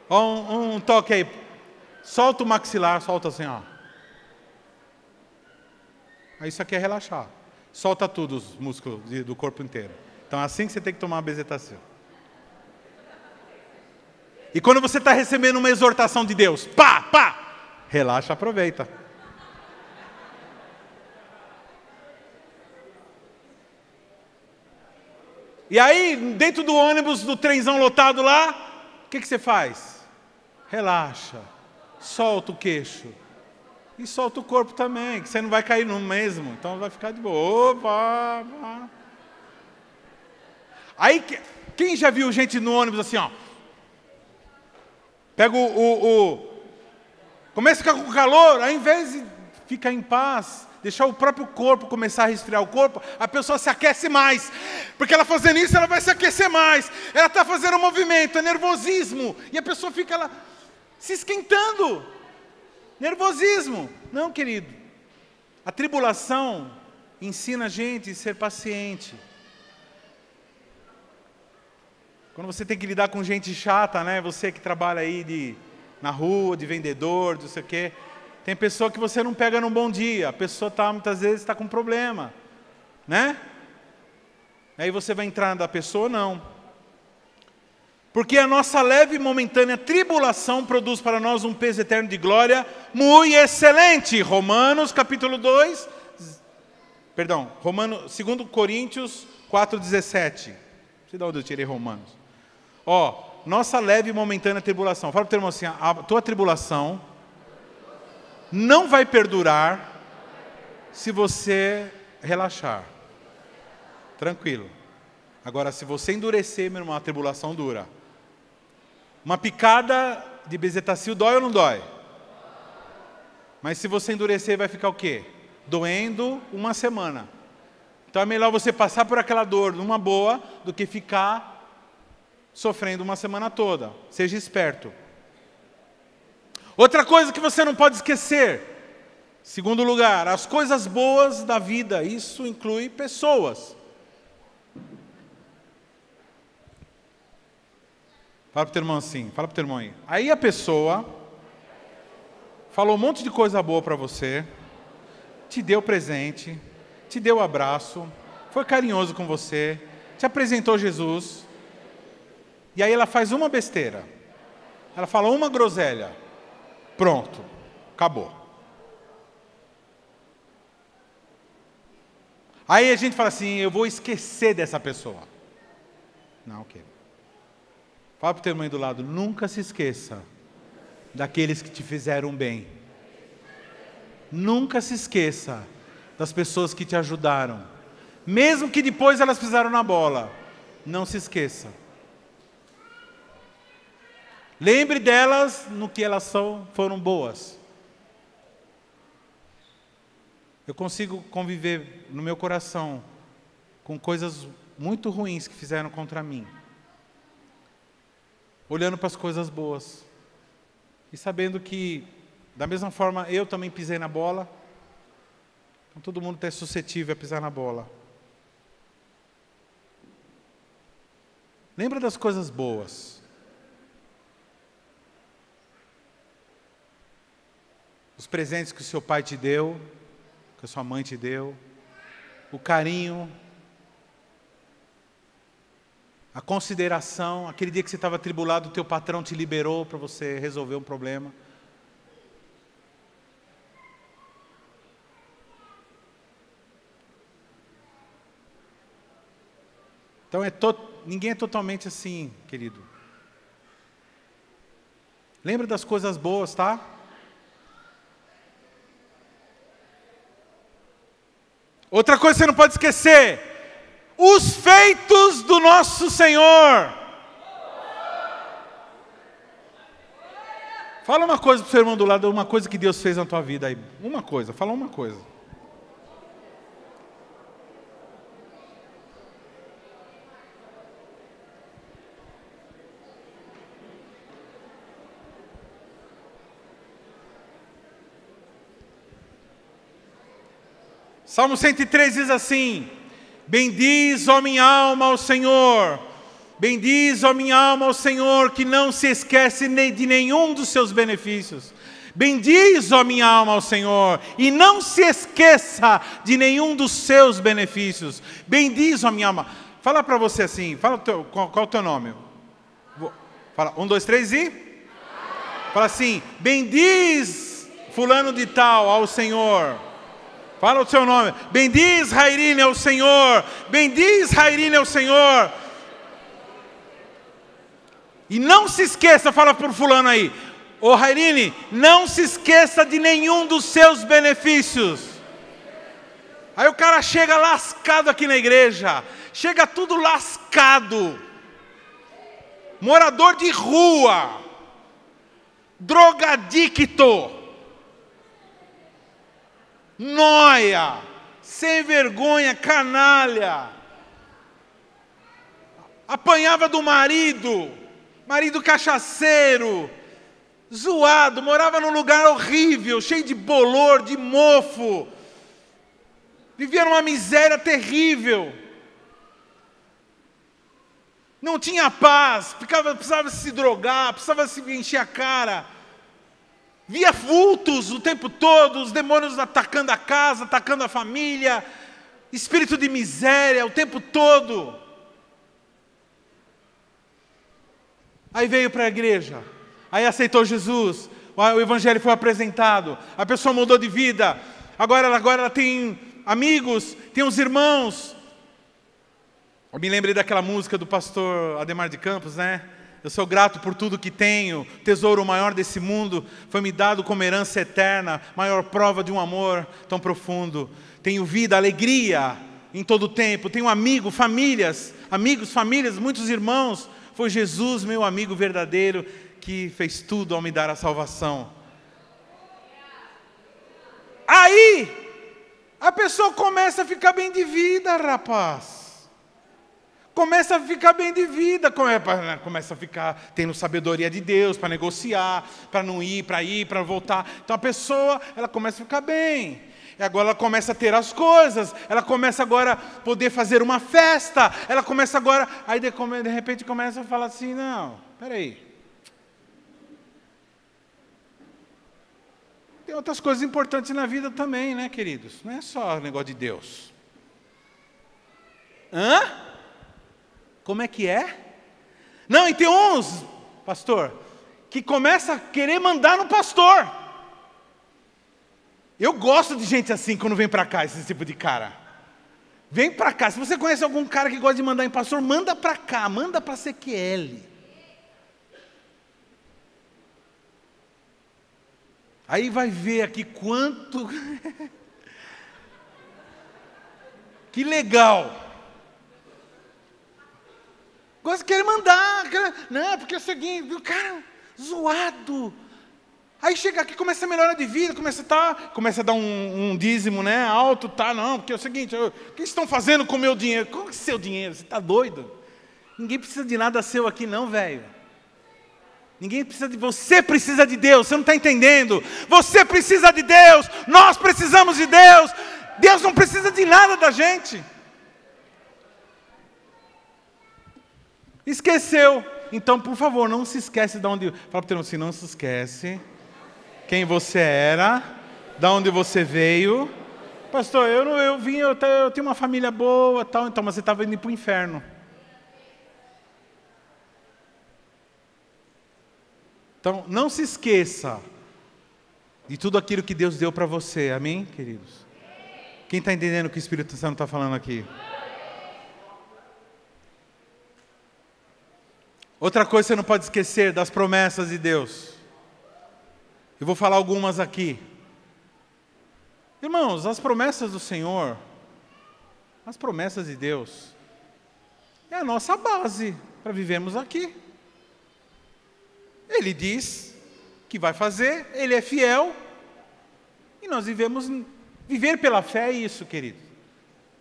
Ó, um toque aí. Solta o maxilar, solta assim, ó. Isso aqui é relaxar. Solta tudo, os músculos do corpo inteiro. Então é assim que você tem que tomar a bezetacil. E quando você está recebendo uma exortação de Deus, pá! Relaxa, aproveita. E aí, dentro do ônibus, do trenzão lotado lá, o que você faz? Relaxa, solta o queixo. E solta o corpo também, que você não vai cair no mesmo, então vai ficar de boa. Opa. Aí, quem já viu gente no ônibus assim, ó? Pega começa a ficar com calor, ao invés de ficar em paz, deixar o próprio corpo começar a resfriar o corpo, a pessoa se aquece mais. Porque ela fazendo isso, ela vai se aquecer mais. Ela está fazendo um movimento, é nervosismo. E a pessoa fica lá se esquentando. Nervosismo. Não, querido. A tribulação ensina a gente a ser paciente. Quando você tem que lidar com gente chata, né? Você que trabalha aí na rua, de vendedor, não sei o quê. Tem pessoa que você não pega num bom dia. A pessoa muitas vezes está com problema. Né? Aí você vai entrar da pessoa? Não. Porque a nossa leve e momentânea tribulação produz para nós um peso eterno de glória muito excelente. Romanos capítulo 2. Perdão, 2 Coríntios 4,17. Não sei de onde eu tirei Romanos. Nossa leve e momentânea tribulação. Fala para o teu irmão assim, a tua tribulação não vai perdurar se você relaxar. Tranquilo. Agora, se você endurecer, meu irmão, a tribulação dura. Uma picada de bezetacil dói ou não dói? Mas se você endurecer, vai ficar o quê? Doendo uma semana. Então é melhor você passar por aquela dor numa boa do que ficar sofrendo uma semana toda. Seja esperto. Outra coisa que você não pode esquecer. Segundo lugar, as coisas boas da vida. Isso inclui pessoas. Fala para o teu irmão assim. Fala para o teu irmão aí. Aí a pessoa falou um monte de coisa boa para você. Te deu presente. Te deu abraço. Foi carinhoso com você. Te apresentou Jesus. E aí ela faz uma besteira. Ela fala uma groselha. Pronto. Acabou. Aí a gente fala assim, eu vou esquecer dessa pessoa. Não, ok. Fala para o teu irmão do lado, nunca se esqueça daqueles que te fizeram bem. Nunca se esqueça das pessoas que te ajudaram. Mesmo que depois elas pisaram na bola. Não se esqueça. Lembre delas no que elas foram boas. Eu consigo conviver no meu coração com coisas muito ruins que fizeram contra mim. Olhando para as coisas boas. E sabendo que, da mesma forma, eu também pisei na bola. Então todo mundo é suscetível a pisar na bola. Lembra das coisas boas. Os presentes que o seu pai te deu, que a sua mãe te deu, o carinho, a consideração, aquele dia que você estava atribulado, o teu patrão te liberou para você resolver um problema. Então ninguém é totalmente assim, querido. Lembra das coisas boas, tá? Outra coisa que você não pode esquecer: os feitos do nosso Senhor. Fala uma coisa para o seu irmão do lado, uma coisa que Deus fez na tua vida aí. Uma coisa, fala uma coisa. Salmo 103 diz assim: bendiz, ó minha alma, ao Senhor. Bendiz, ó minha alma, ao Senhor, que não se esquece de nenhum dos seus benefícios. Bendiz, ó minha alma, ao Senhor, e não se esqueça de nenhum dos seus benefícios. Bendiz, ó minha alma. Fala para você assim, qual é o teu nome? Fala, 1, 2, 3 e... Fala assim: bendiz fulano de tal ao Senhor. Fala o seu nome. Bendiz, Rairine, ao Senhor. Bendiz, Rairine, ao Senhor. E não se esqueça, fala por fulano aí. Ô Rairine, não se esqueça de nenhum dos seus benefícios. Aí o cara chega lascado aqui na igreja. Chega tudo lascado. Morador de rua. Drogadicto. Nóia, sem vergonha, canalha, apanhava do marido cachaceiro, zoado, morava num lugar horrível, cheio de bolor, de mofo, vivia numa miséria terrível, não tinha paz, precisava se drogar, precisava se encher a cara, via vultos o tempo todo, os demônios atacando a casa, atacando a família, espírito de miséria o tempo todo. Aí veio para a igreja, aí aceitou Jesus, o evangelho foi apresentado, a pessoa mudou de vida, agora ela tem amigos, tem uns irmãos. Eu me lembrei daquela música do pastor Ademar de Campos, né? Eu sou grato por tudo que tenho, tesouro maior desse mundo, foi me dado como herança eterna, maior prova de um amor tão profundo. Tenho vida, alegria em todo o tempo, tenho amigos, famílias, muitos irmãos. Foi Jesus, meu amigo verdadeiro, que fez tudo ao me dar a salvação. Aí, a pessoa começa a ficar bem de vida, rapaz. Começa a ficar bem de vida, começa a ficar tendo sabedoria de Deus para negociar, para não ir, para voltar. Então a pessoa, ela começa a ficar bem. E agora ela começa a ter as coisas, ela começa agora a poder fazer uma festa, ela começa agora, aí de repente começa a falar assim: não, peraí. Tem outras coisas importantes na vida também, né, queridos? Não é só o negócio de Deus. Hã? Como é que é? Não, e tem uns, pastor, que começa a querer mandar no pastor. Eu gosto de gente assim quando vem para cá, esse tipo de cara. Vem para cá. Se você conhece algum cara que gosta de mandar em pastor, manda para cá, manda para CQL. Aí vai ver aqui quanto... Que legal. Gosta de querer mandar. Não, porque é o seguinte, o cara zoado. Aí chega aqui, começa a melhorar de vida, começa a dar um dízimo, né, alto, tá, não, porque é o seguinte, o que estão fazendo com o meu dinheiro? Como é seu dinheiro? Você está doido? Ninguém precisa de nada seu aqui não, velho. Ninguém precisa de você, precisa de Deus, você não está entendendo. Você precisa de Deus, nós precisamos de Deus. Deus não precisa de nada da gente. Esqueceu. Então, por favor, não se esquece de onde... Fala para o teu irmão assim, não se esquece quem você era, de onde você veio. Pastor, eu tenho uma família boa, tal, então, mas você estava indo para o inferno. Então, não se esqueça de tudo aquilo que Deus deu para você. Amém, queridos? Quem está entendendo o que o Espírito Santo está falando aqui? Outra coisa que você não pode esquecer das promessas de Deus. Eu vou falar algumas aqui. Irmãos, as promessas do Senhor, as promessas de Deus, é a nossa base para vivermos aqui. Ele diz que vai fazer, Ele é fiel, e nós viver pela fé é isso, querido.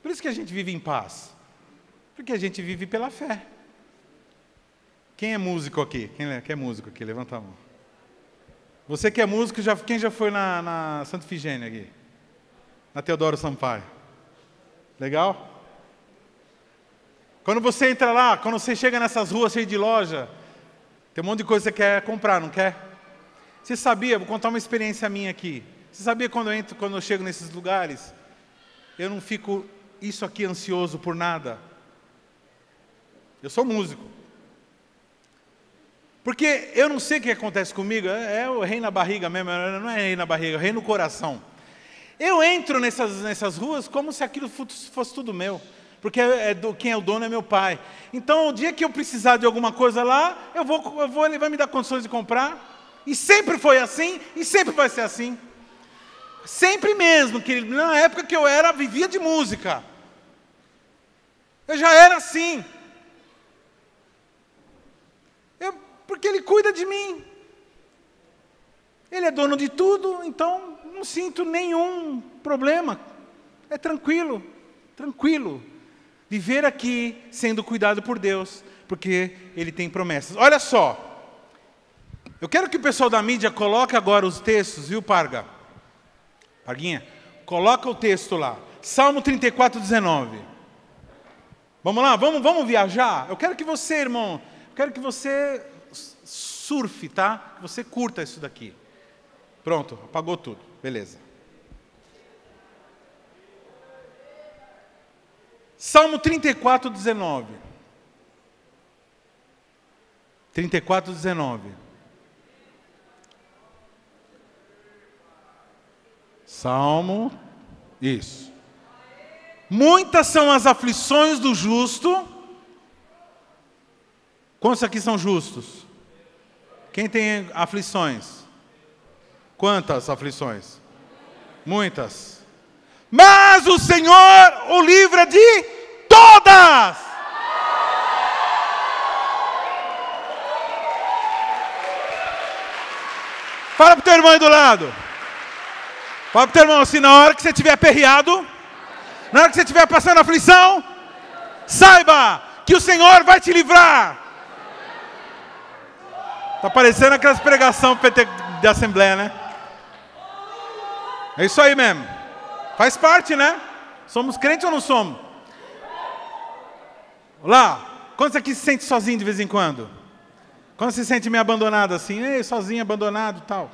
Por isso que a gente vive em paz, porque a gente vive pela fé. Quem é músico aqui? Quem é músico aqui? Levanta a mão. Você que é músico, quem já foi na Santa Ifigênia aqui? Na Teodoro Sampaio? Legal? Quando você entra lá, quando você chega nessas ruas cheias de loja, tem um monte de coisa que você quer comprar, não quer? Você sabia, vou contar uma experiência minha aqui. Você sabia quando eu chego nesses lugares, eu não fico isso aqui ansioso por nada. Eu sou músico. Porque eu não sei o que acontece comigo, o rei na barriga mesmo, não é rei na barriga, é rei no coração. Eu entro nessas ruas como se aquilo fosse tudo meu. Porque quem é o dono é meu pai. Então, o dia que eu precisar de alguma coisa lá, eu vou, ele vai me dar condições de comprar. E sempre foi assim, e sempre vai ser assim. Sempre mesmo, querido. Na época que eu vivia de música. Eu já era assim. Porque Ele cuida de mim. Ele é dono de tudo, então não sinto nenhum problema. É tranquilo, tranquilo. Viver aqui sendo cuidado por Deus, porque Ele tem promessas. Olha só, eu quero que o pessoal da mídia coloque agora os textos, viu, Parga? Parguinha, coloca o texto lá. Salmo 34, 19. Vamos lá, vamos viajar? Eu quero que você, irmão, surfe, tá? Que você curta isso daqui. Pronto, apagou tudo, beleza. Salmo 34, 19. 34, 19. Salmo, isso. Muitas são as aflições do justo. Quantos aqui são justos? Quem tem aflições? Quantas aflições? Muitas. Mas o Senhor o livra de todas. Fala para o teu irmão aí do lado. Fala para o teu irmão assim, na hora que você estiver aperreado, na hora que você estiver passando aflição, saiba que o Senhor vai te livrar. Está parecendo aquelas pregações de assembleia, né? É isso aí mesmo. Faz parte, né? Somos crentes ou não somos? Lá, quando você aqui se sente sozinho de vez em quando? Quando você se sente meio abandonado assim, sozinho, abandonado e tal.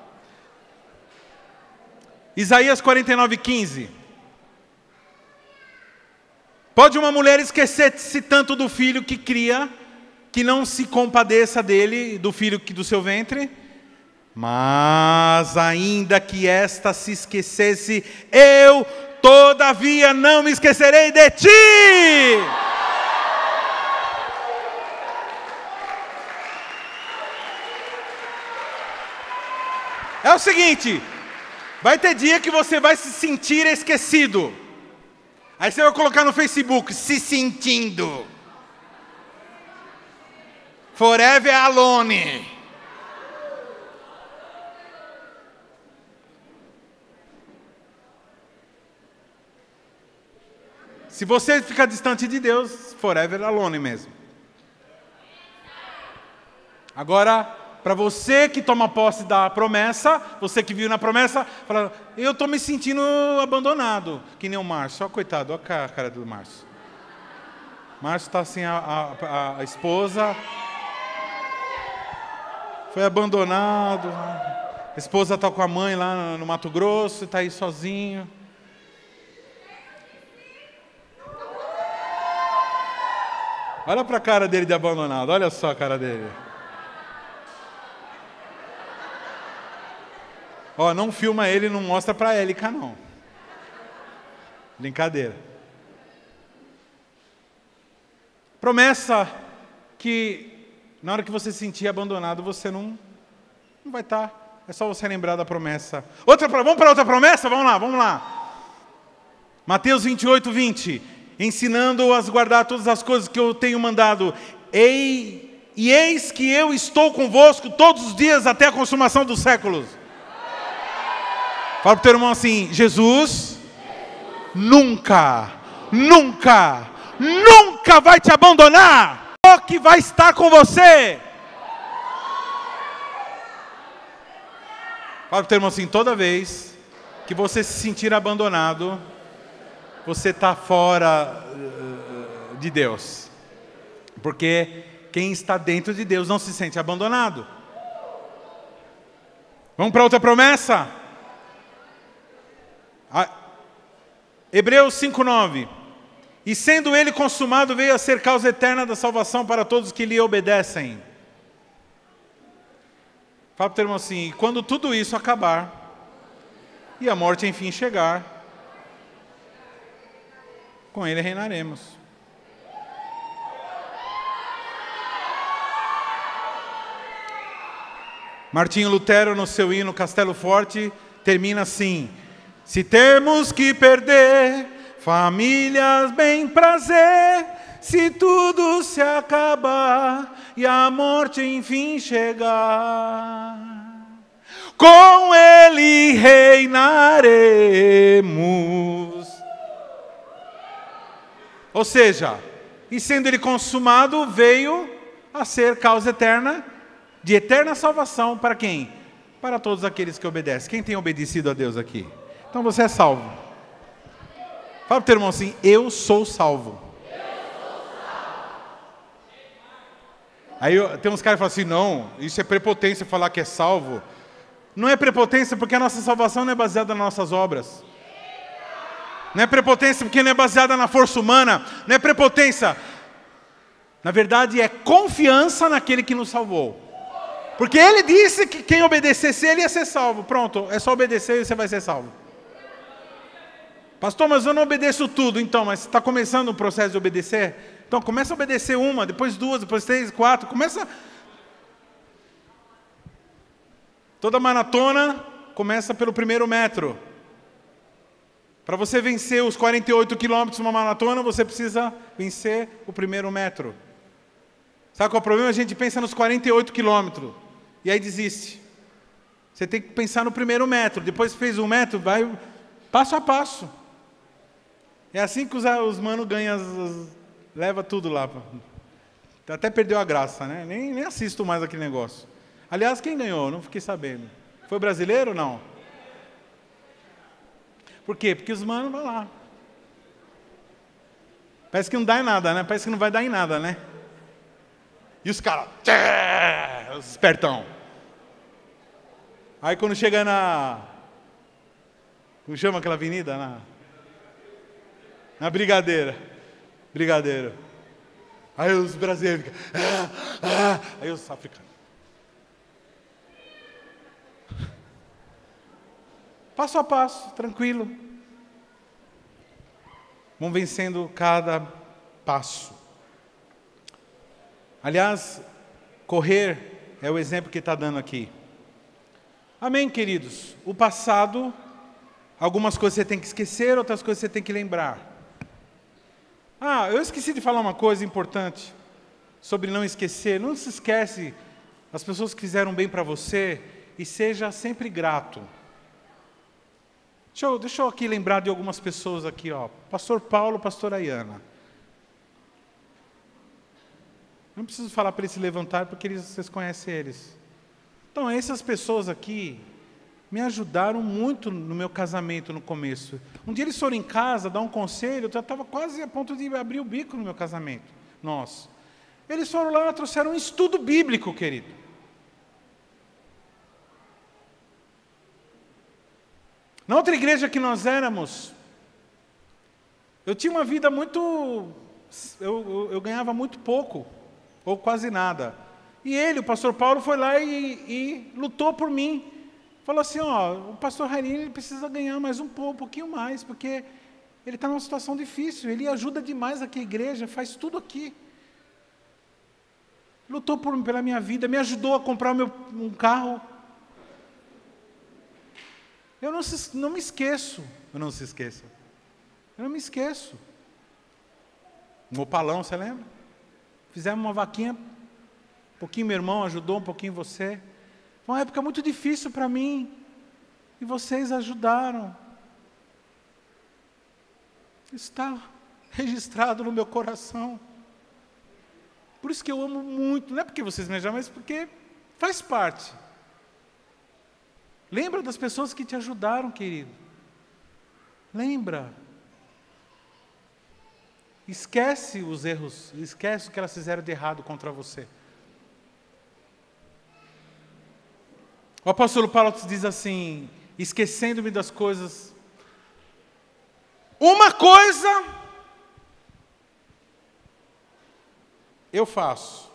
Isaías 49:15. Pode uma mulher esquecer-se tanto do filho que cria, que não se compadeça dele, do filho do seu ventre? Mas ainda que esta se esquecesse, eu todavia não me esquecerei de ti. É o seguinte, vai ter dia que você vai se sentir esquecido. Aí você vai colocar no Facebook, se sentindo. Forever alone. Se você ficar distante de Deus, forever alone mesmo. Agora, para você que toma posse da promessa, você que viu na promessa, fala, eu estou me sentindo abandonado, que nem o Márcio. Ó, coitado, olha a cara do Márcio. Márcio está assim, a esposa foi abandonado, a esposa está com a mãe lá no Mato Grosso, está aí sozinho. Olha para a cara dele de abandonado, olha só a cara dele. Ó, não filma ele e não mostra pra Élica, não. Brincadeira. Promessa que na hora que você se sentir abandonado, você não vai estar. É só você lembrar da promessa. Vamos para outra promessa? Vamos lá. Mateus 28, 20. Ensinando-as a guardar todas as coisas que eu tenho mandado. E eis que eu estou convosco todos os dias até a consumação dos séculos. Fala para o teu irmão assim: Jesus nunca vai te abandonar. Que vai estar com você. Fala para o teu irmão assim: toda vez que você se sentir abandonado, você está fora de Deus. Porque quem está dentro de Deus não se sente abandonado. Vamos para outra promessa? Hebreus 5:9. E sendo ele consumado, veio a ser causa eterna da salvação para todos que lhe obedecem. Fala para o teu irmão assim: quando tudo isso acabar, e a morte enfim chegar, com ele reinaremos. Martinho Lutero, no seu hino Castelo Forte, termina assim: se temos que perder famílias, bem prazer, se tudo se acabar e a morte enfim chegar, com ele reinaremos. Ou seja, e sendo ele consumado, veio a ser causa eterna, de eterna salvação para quem? Para todos aqueles que obedecem. Quem tem obedecido a Deus aqui? Então você é salvo. Fala para o teu irmão assim: eu sou salvo. Aí tem uns caras que falam assim: não, isso é prepotência falar que é salvo. Não é prepotência porque a nossa salvação não é baseada nas nossas obras. Não é prepotência porque não é baseada na força humana. Não é prepotência. Na verdade é confiança naquele que nos salvou. Porque ele disse que quem obedecesse ele ia ser salvo. Pronto, é só obedecer e você vai ser salvo. Pastor, mas eu não obedeço tudo. Então, mas está começando o processo de obedecer? Então começa a obedecer uma, depois duas, depois três, quatro. Começa. Toda maratona começa pelo primeiro metro. Para você vencer os 48 quilômetros de uma maratona, você precisa vencer o primeiro metro. Sabe qual é o problema? A gente pensa nos 48 quilômetros e aí desiste. Você tem que pensar no primeiro metro. Depois que fez um metro, vai passo a passo. É assim que os manos ganham, leva tudo lá. Até perdeu a graça, né? Nem assisto mais aquele negócio. Aliás, quem ganhou? Não fiquei sabendo. Foi brasileiro ou não? Por quê? Porque os manos vão lá. Parece que não dá em nada, né? Parece que não vai dar em nada, né? E os caras, os espertão. Aí quando chega como chama aquela avenida? Na Brigadeiro. Aí os brasileiros ficam, aí os africanos. Passo a passo, tranquilo. Vão vencendo cada passo. Aliás, correr é o exemplo que está dando aqui. Amém, queridos? O passado, algumas coisas você tem que esquecer, outras coisas você tem que lembrar. Eu esqueci de falar uma coisa importante sobre não esquecer. Não se esquece as pessoas que fizeram bem para você e seja sempre grato. Deixa eu aqui lembrar de algumas pessoas aqui, ó. Pastor Paulo, pastora Ayana. Não preciso falar para eles se levantar porque vocês conhecem eles. Então, essas pessoas aqui me ajudaram muito no meu casamento no começo. Um dia eles foram em casa dar um conselho, eu já estava quase a ponto de abrir o bico no meu casamento. Nossa. Eles foram lá, trouxeram um estudo bíblico, querido. Na outra igreja que nós éramos, eu tinha uma vida muito... Eu ganhava muito pouco, ou quase nada. E ele, o pastor Paulo, foi lá e lutou por mim. falou assim, o pastor Rairinho ele precisa ganhar mais um pouquinho mais, porque ele está numa situação difícil, ele ajuda demais aqui a igreja, faz tudo aqui. Lutou pela minha vida, me ajudou a comprar um carro. Eu não me esqueço. Eu não me esqueço. Um opalão, você lembra? Fizemos uma vaquinha, um pouquinho meu irmão ajudou, um pouquinho você. Foi uma época muito difícil para mim. E vocês ajudaram. Está registrado no meu coração. Por isso que eu amo muito, não é porque vocês me ajudam, mas porque faz parte. Lembra das pessoas que te ajudaram, querido. Lembra. Esquece os erros, esquece o que elas fizeram de errado contra você. O apóstolo Paulo diz assim, esquecendo-me das coisas. Uma coisa eu faço.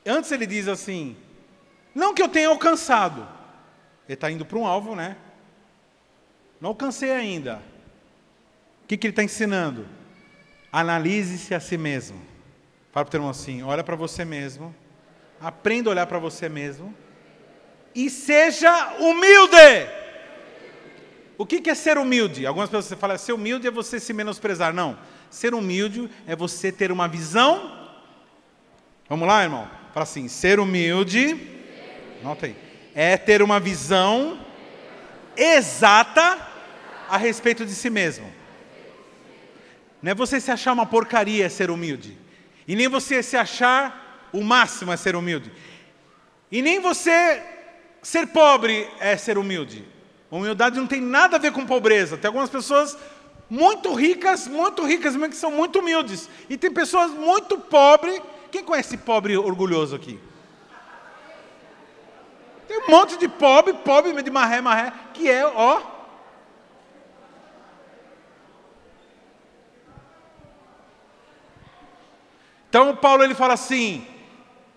Antes ele diz assim, não que eu tenha alcançado. Ele está indo para um alvo, né? Não alcancei ainda. O que ele está ensinando? Analise-se a si mesmo. Fala para o teu irmão assim, olha para você mesmo. Aprenda a olhar para você mesmo. E seja humilde. O que é ser humilde? Algumas pessoas falam, ser humilde é você se menosprezar. Não. Ser humilde é você ter uma visão. Vamos lá, irmão? Fala assim, ser humilde. Nota aí. É ter uma visão exata a respeito de si mesmo. Não é você se achar uma porcaria é ser humilde. E nem você se achar o máximo é ser humilde. E nem você ser pobre é ser humilde. Humildade não tem nada a ver com pobreza. Tem algumas pessoas muito ricas mesmo, que são muito humildes. E tem pessoas muito pobres. Quem conhece pobre orgulhoso aqui? Tem um monte de pobre de marré, que é, Então, Paulo ele fala assim,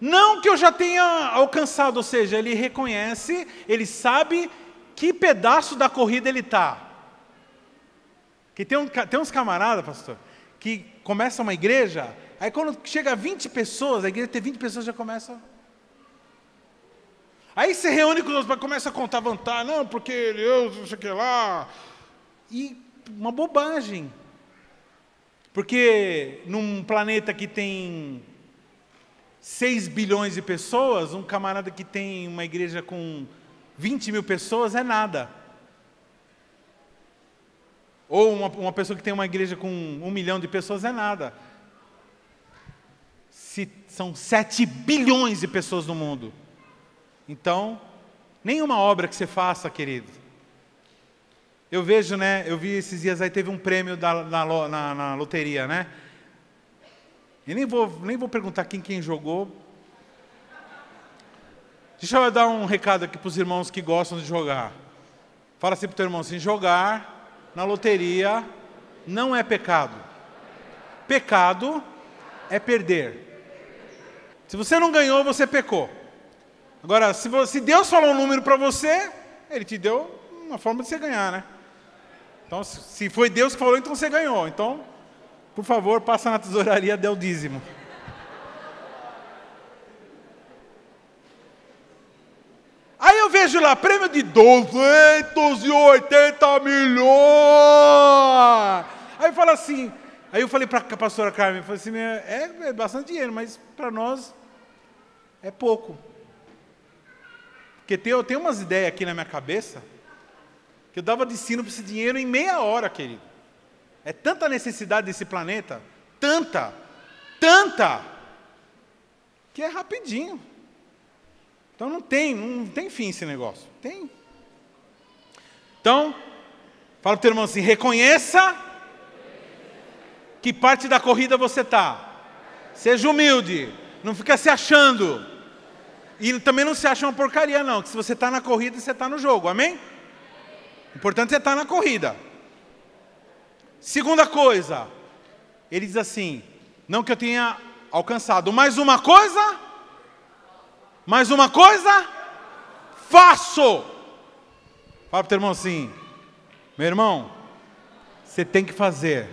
não que eu já tenha alcançado, ou seja, ele reconhece, ele sabe que pedaço da corrida ele está. Que tem uns camaradas, pastor, que começa uma igreja, aí quando chega a 20 pessoas, a igreja tem 20 pessoas já começa... Aí você reúne com os outros, começa a contar vantagem, não, porque eu não sei o que lá. E uma bobagem. Porque num planeta que tem 6 bilhões de pessoas, um camarada que tem uma igreja com 20 mil pessoas é nada. Ou uma pessoa que tem uma igreja com 1 milhão de pessoas é nada. Se são 7 bilhões de pessoas no mundo. Então, nenhuma obra que você faça, querido. Eu vejo, né? Eu vi esses dias aí, teve um prêmio na loteria, né? E nem vou perguntar quem jogou. Deixa eu dar um recado aqui para os irmãos que gostam de jogar. Fala assim para o teu irmão assim, jogar na loteria não é pecado. Pecado é perder. Se você não ganhou, você pecou. Agora, se Deus falou um número para você, Ele te deu uma forma de você ganhar, né? Então, se foi Deus que falou, então você ganhou. Então, por favor, passa na tesouraria, dê o dízimo. Aí eu vejo lá, prêmio de 280 milhões. Aí eu falo assim, aí eu falei para a pastora Carmen, eu falei assim, é bastante dinheiro, mas para nós é pouco. Porque eu tenho umas ideias aqui na minha cabeça, que eu dava destino para esse dinheiro em meia hora, querido. É tanta necessidade desse planeta, tanta, que é rapidinho. Então não tem fim esse negócio. Tem. Então, fala para o teu irmão assim, reconheça que parte da corrida você está. Seja humilde, não fica se achando. E também não se acha uma porcaria não, que se você está na corrida, você está no jogo, amém? O importante é você estar na corrida. Segunda coisa, ele diz assim, não que eu tenha alcançado, mais uma coisa, faço. Fala para o teu irmão assim, meu irmão, você tem que fazer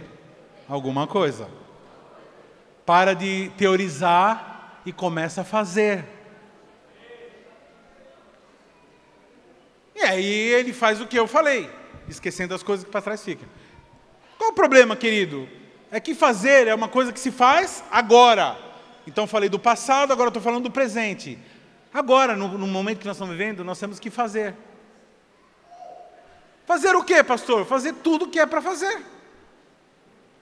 alguma coisa. Para de teorizar e começa a fazer. E aí ele faz o que eu falei, esquecendo as coisas que para trás ficam. Qual o problema, querido? É que fazer é uma coisa que se faz agora. Então eu falei do passado, agora eu estou falando do presente. Agora, no momento que nós estamos vivendo, nós temos que fazer. Fazer o quê, pastor? Fazer tudo o que é para fazer.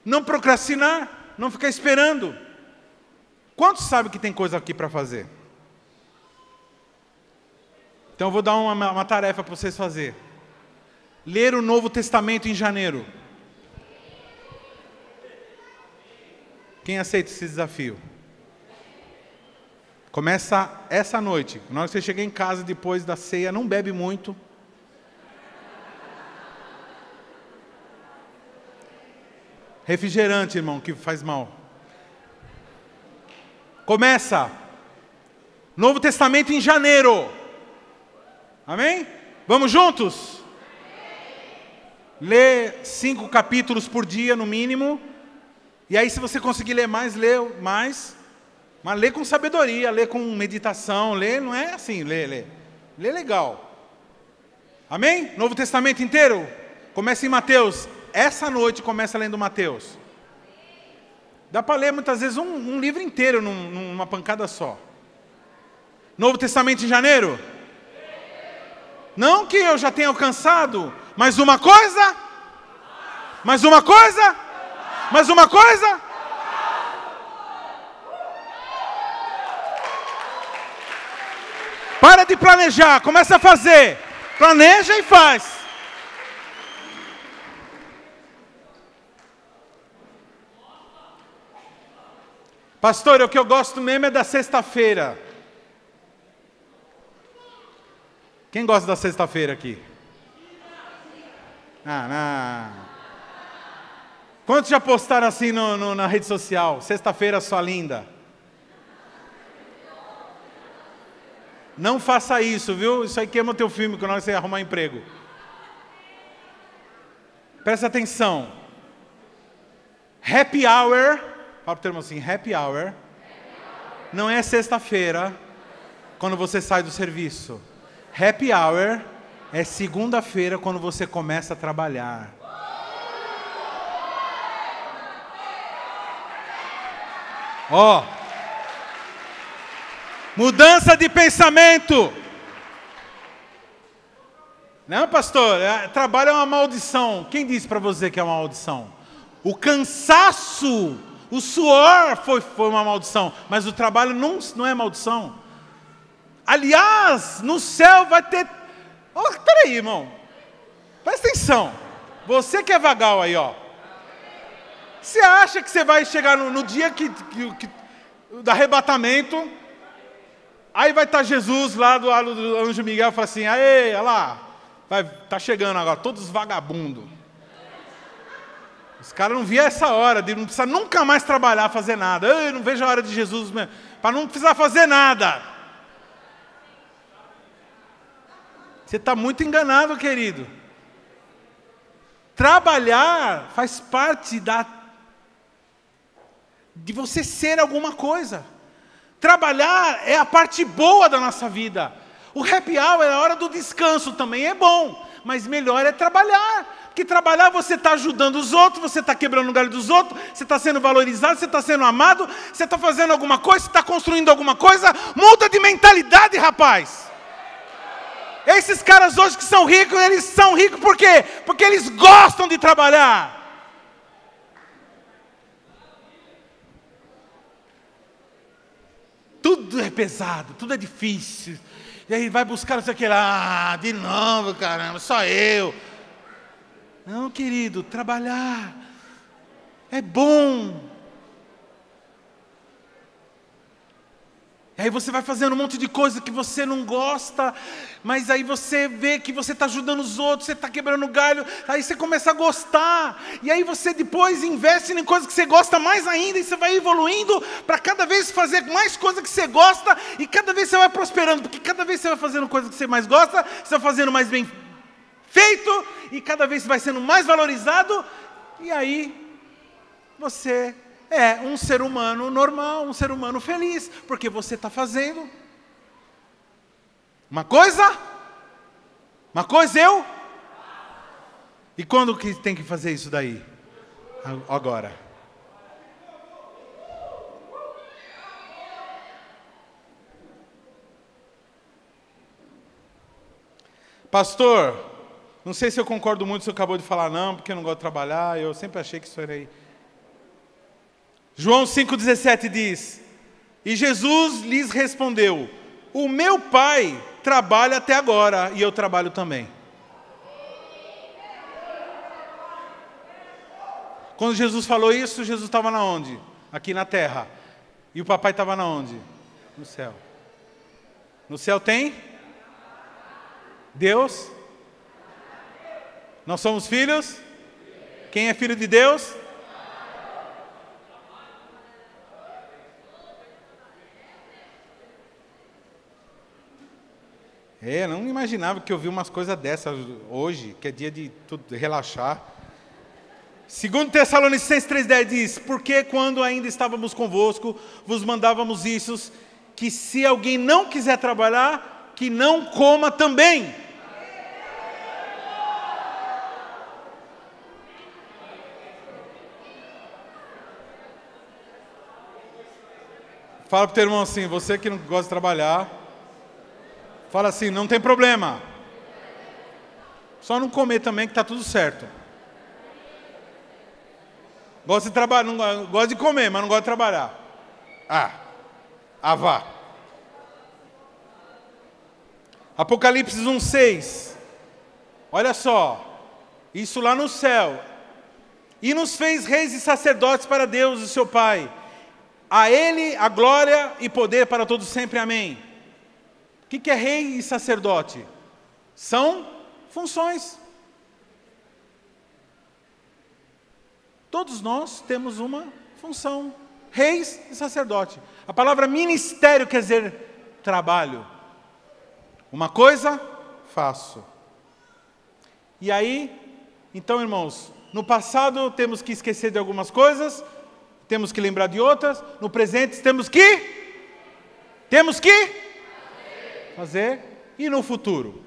Não procrastinar, não ficar esperando. Quantos sabem que tem coisa aqui para fazer? Então eu vou dar uma tarefa para vocês fazerem. Ler o Novo Testamento em janeiro. Quem aceita esse desafio? Começa essa noite. Na hora que você chegar em casa depois da ceia, não bebe muito. Refrigerante, irmão, que faz mal. Começa. Novo Testamento em janeiro. Amém? Vamos juntos? Lê 5 capítulos por dia, no mínimo. E aí, se você conseguir ler mais, lê mais. Mas lê com sabedoria, lê com meditação. Lê, não é assim, lê. Lê legal. Amém? Novo Testamento inteiro? Começa em Mateus. Essa noite começa lendo Mateus. Dá para ler muitas vezes um livro inteiro numa pancada só. Novo Testamento em janeiro? Não que eu já tenha alcançado, mas uma coisa? Mais uma coisa? Mais uma coisa? Para de planejar, começa a fazer. Planeja e faz. Pastor, o que eu gosto mesmo é da sexta-feira. Quem gosta da sexta-feira aqui? Não. Quantos já postaram assim na rede social? Sexta-feira, sua linda. Não faça isso, viu? Isso aí queima o teu filme quando você arrumar emprego. Presta atenção. Happy hour. Fala para o teu irmão assim, happy hour. Não é sexta-feira, quando você sai do serviço. Happy hour é segunda-feira, quando você começa a trabalhar. Ó. Mudança de pensamento. Não, pastor, trabalho é uma maldição. Quem disse para você que é uma maldição? O cansaço, o suor foi uma maldição, mas o trabalho não é maldição. Aliás, no céu vai ter... Oh, peraí, irmão. Presta atenção. Você que é vagal aí, ó. Você acha que você vai chegar no dia do arrebatamento, aí vai estar Jesus lá do lado do anjo Miguel e fala assim, aê, olha lá, tá chegando agora, todos vagabundos. Os caras não viam essa hora, de não precisar nunca mais trabalhar, fazer nada. Eu não vejo a hora de Jesus mesmo, para não precisar fazer nada. Você está muito enganado, querido. Trabalhar faz parte de você ser alguma coisa. Trabalhar é a parte boa da nossa vida. O happy hour é a hora do descanso, também é bom, mas melhor é trabalhar. Porque trabalhar você está ajudando os outros, você está quebrando o galho dos outros, você está sendo valorizado, você está sendo amado, você está fazendo alguma coisa, você está construindo alguma coisa. Muda de mentalidade, rapaz. Esses caras hoje que são ricos, eles são ricos por quê? Porque eles gostam de trabalhar. Tudo é pesado, tudo é difícil. E aí vai buscar não sei o que lá, de novo, caramba, só eu. Não, querido, trabalhar é bom. Aí você vai fazendo um monte de coisa que você não gosta, mas aí você vê que você está ajudando os outros, você está quebrando galho, aí você começa a gostar, e aí você depois investe em coisas que você gosta mais ainda, e você vai evoluindo para cada vez fazer mais coisas que você gosta, e cada vez você vai prosperando, porque cada vez você vai fazendo coisas que você mais gosta, você vai fazendo mais bem feito, e cada vez vai sendo mais valorizado, e aí você é um ser humano normal, um ser humano feliz, porque você está fazendo uma coisa eu, e quando que tem que fazer isso daí? Agora. Pastor, não sei se eu concordo muito com o que você acabou de falar, não, porque eu não gosto de trabalhar, eu sempre achei que isso era aí. João 5,17 diz, e Jesus lhes respondeu, o meu Pai trabalha até agora, e eu trabalho também. Quando Jesus falou isso, Jesus estava na onde? Aqui na terra. E o papai estava na onde? No céu. No céu tem? Deus? Nós somos filhos? Quem é filho de Deus? Eu não imaginava que eu vi umas coisas dessas hoje, que é dia de tudo, relaxar. 2 Tessalonicenses 3,10 diz, porque quando ainda estávamos convosco, vos mandávamos isso, que se alguém não quiser trabalhar, que não coma também. Fala para o teu irmão assim, você que não gosta de trabalhar, fala assim, não tem problema. Só não comer também que está tudo certo. Gosta de trabalhar, não gosta de comer, mas não gosta de trabalhar. Vá. Apocalipse 1,6. Olha só, isso lá no céu. E nos fez reis e sacerdotes para Deus, o seu Pai. A Ele a glória e poder para todos sempre. Amém. O que é rei e sacerdote? São funções. Todos nós temos uma função. Reis e sacerdote. A palavra ministério quer dizer trabalho. Uma coisa, faço. E aí, então, irmãos, no passado temos que esquecer de algumas coisas, temos que lembrar de outras, no presente temos que fazer, e no futuro,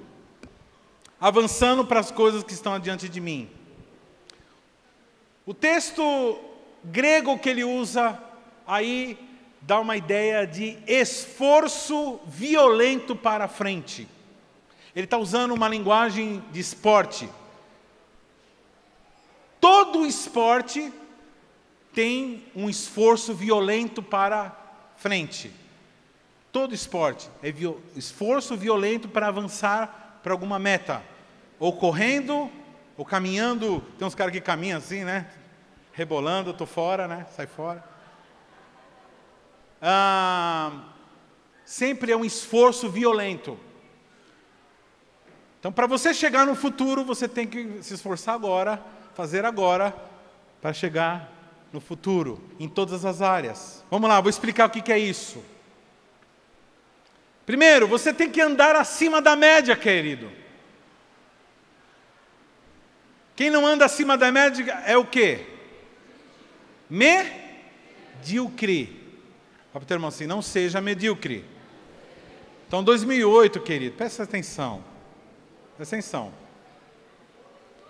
avançando para as coisas que estão adiante de mim. O texto grego que ele usa aí dá uma ideia de esforço violento para a frente. Ele está usando uma linguagem de esporte. Todo esporte tem um esforço violento para frente. Todo esporte é esforço violento para avançar para alguma meta. Ou correndo, ou caminhando. Tem uns caras que caminham assim, né? Rebolando, eu estou fora, né? Sai fora. Sempre é um esforço violento. Então, para você chegar no futuro, você tem que se esforçar agora, fazer agora, para chegar no futuro, em todas as áreas. Vamos lá, vou explicar o que é isso. Primeiro, você tem que andar acima da média, querido. Quem não anda acima da média é o quê? Medíocre. Fala para o teu irmão assim, não seja medíocre. Então, 2008, querido, presta atenção. Presta atenção.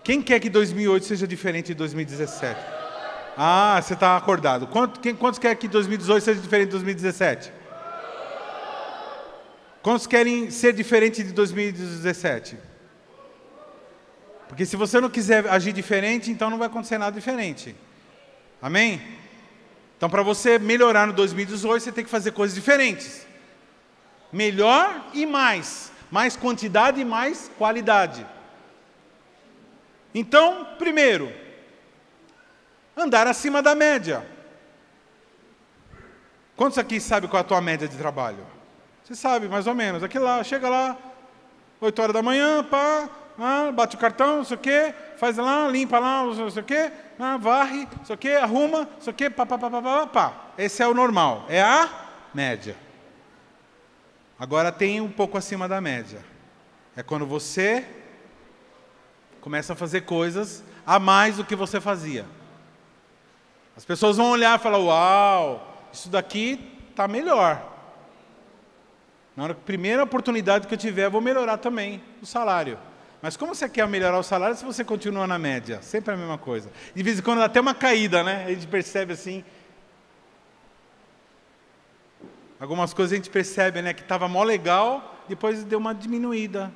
Quem quer que 2008 seja diferente de 2017? Você está acordado. Quantos querem que 2018 seja diferente de 2017? Quantos querem ser diferente de 2017? Porque se você não quiser agir diferente, então não vai acontecer nada diferente. Amém? Então, para você melhorar no 2018, você tem que fazer coisas diferentes. Melhor e mais. Mais quantidade e mais qualidade. Então, primeiro, andar acima da média. Quantos aqui sabem qual é a tua média de trabalho? Você sabe, mais ou menos. Aqui lá, chega lá, 8 horas da manhã, bate o cartão, não sei o quê, faz lá, limpa lá, não sei o quê, varre, não sei o quê, arruma, não sei o quê, pá. Esse é o normal, é a média. Agora tem um pouco acima da média. É quando você começa a fazer coisas a mais do que você fazia. As pessoas vão olhar e falar, uau, isso daqui está melhor. Na hora, primeira oportunidade que eu tiver, eu vou melhorar também o salário. Mas como você quer melhorar o salário se você continua na média? Sempre a mesma coisa. De vez em quando dá até uma caída, né? A gente percebe assim. Algumas coisas a gente percebe, né? Que estava mó legal, depois deu uma diminuída.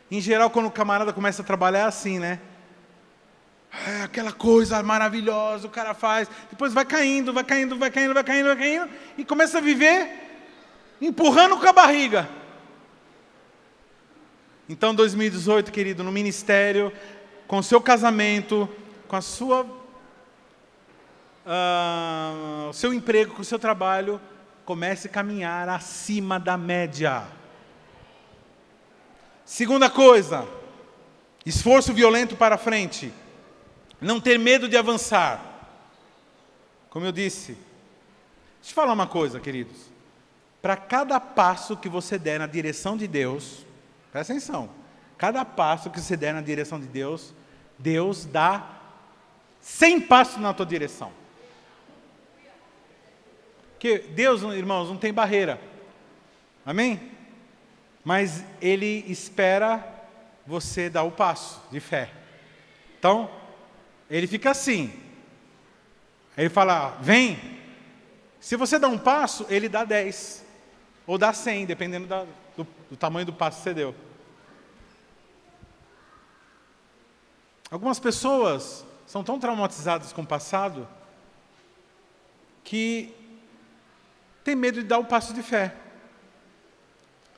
Em geral, quando o camarada começa a trabalhar é assim, né? É aquela coisa maravilhosa, o cara faz. Depois vai caindo, vai caindo, vai caindo, vai caindo, vai caindo. E começa a viver empurrando com a barriga. Então, 2018, querido, no ministério, com o seu casamento, com a sua, o seu emprego, com o seu trabalho, comece a caminhar acima da média. Segunda coisa, esforço violento para frente. Não ter medo de avançar. Como eu disse, deixa eu falar uma coisa, queridos. Para cada passo que você der na direção de Deus, presta atenção, cada passo que você der na direção de Deus, Deus dá 100 passos na tua direção. Porque Deus, irmãos, não tem barreira. Amém? Mas Ele espera você dar o passo de fé. Então, Ele fica assim. Ele fala, vem. Se você dá um passo, Ele dá 10. Ou dá 100, dependendo do tamanho do passo que você deu. Algumas pessoas são tão traumatizadas com o passado que tem medo de dar o passo de fé.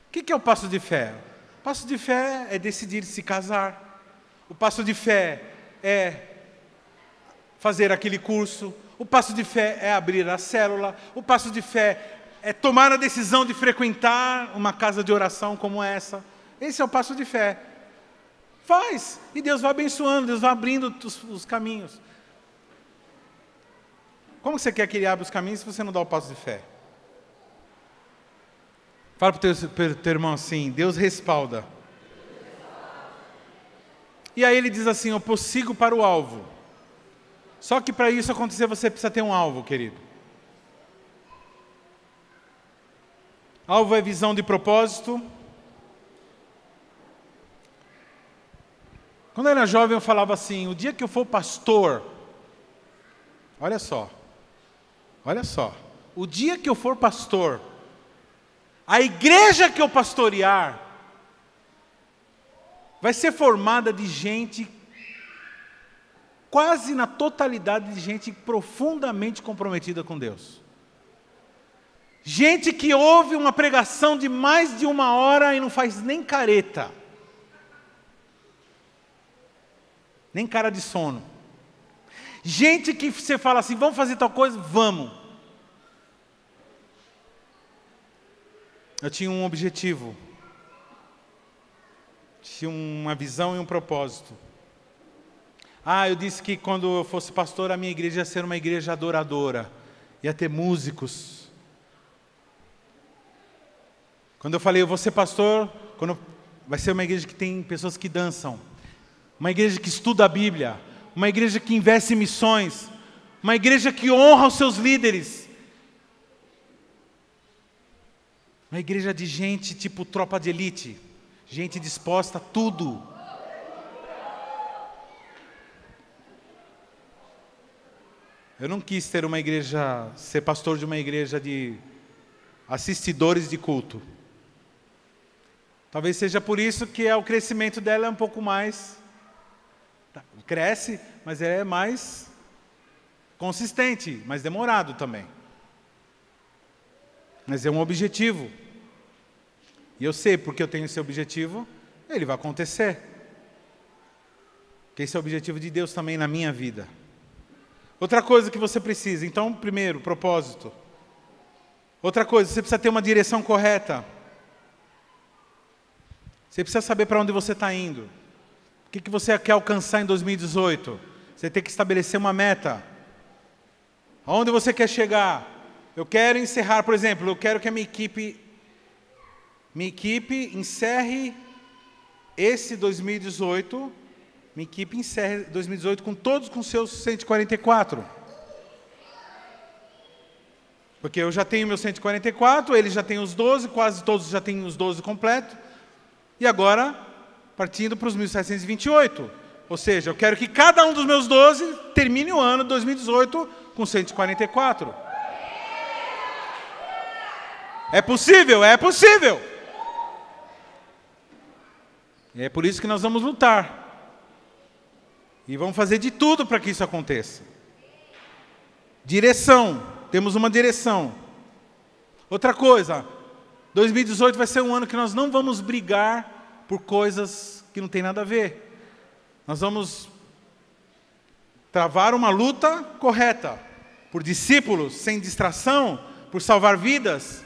O que é o passo de fé? O passo de fé é decidir se casar. O passo de fé é fazer aquele curso. O passo de fé é abrir a célula. O passo de fé é tomar a decisão de frequentar uma casa de oração como essa. Esse é o passo de fé. Faz, e Deus vai abençoando, Deus vai abrindo os caminhos. Como você quer que Ele abra os caminhos se você não dá o passo de fé? Fala para o teu irmão assim, Deus respalda. E aí ele diz assim, eu prossigo para o alvo. Só que para isso acontecer, você precisa ter um alvo, querido. Alvo é visão de propósito. Quando eu era jovem, eu falava assim, o dia que eu for pastor, olha só, o dia que eu for pastor, a igreja que eu pastorear, vai ser formada de gente, quase na totalidade de gente profundamente comprometida com Deus. Gente que ouve uma pregação de mais de 1 hora e não faz nem careta. Nem cara de sono. Gente que você fala assim, vamos fazer tal coisa? Vamos. Eu tinha um objetivo. Tinha uma visão e um propósito. Eu disse que quando eu fosse pastor, a minha igreja ia ser uma igreja adoradora. Ia ter músicos. Quando eu falei, eu vou ser pastor, vai ser uma igreja que tem pessoas que dançam. Uma igreja que estuda a Bíblia, uma igreja que investe em missões, uma igreja que honra os seus líderes. Uma igreja de gente tipo tropa de elite, gente disposta a tudo. Eu não quis ter uma igreja, ser pastor de uma igreja de assistidores de culto. Talvez seja por isso que o crescimento dela é um pouco mais... Cresce, mas é mais consistente, mais demorado também. Mas é um objetivo. E eu sei porque eu tenho esse objetivo, ele vai acontecer. Porque esse é o objetivo de Deus também na minha vida. Outra coisa que você precisa, então, primeiro, propósito. Outra coisa, você precisa ter uma direção correta. Você precisa saber para onde você está indo. O que você quer alcançar em 2018? Você tem que estabelecer uma meta. Aonde você quer chegar? Eu quero encerrar, por exemplo, eu quero que a minha equipe encerre esse 2018 minha equipe encerre 2018 com todos com seus 144. Porque eu já tenho meus 144, eles já têm os 12, quase todos já têm os 12 completos. E agora, partindo para os 1728. Ou seja, eu quero que cada um dos meus 12 termine o ano de 2018 com 144. É possível? É possível. E é por isso que nós vamos lutar. E vamos fazer de tudo para que isso aconteça. Direção. Temos uma direção. Outra coisa. 2018 vai ser um ano que nós não vamos brigar por coisas que não tem nada a ver. Nós vamos travar uma luta correta. Por discípulos, sem distração, por salvar vidas.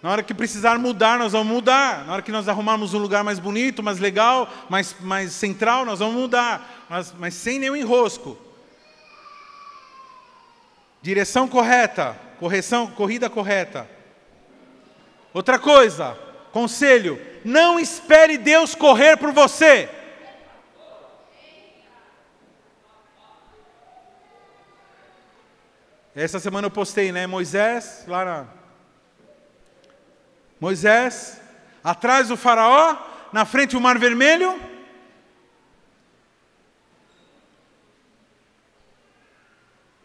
Na hora que precisar mudar, nós vamos mudar. Na hora que nós arrumarmos um lugar mais bonito, mais legal, mais central, nós vamos mudar. Mas sem nenhum enrosco. Direção correta. Corrida correta. Outra coisa, conselho. Não espere Deus correr por você. Essa semana eu postei, né? Moisés, Moisés, atrás do faraó, na frente o mar vermelho.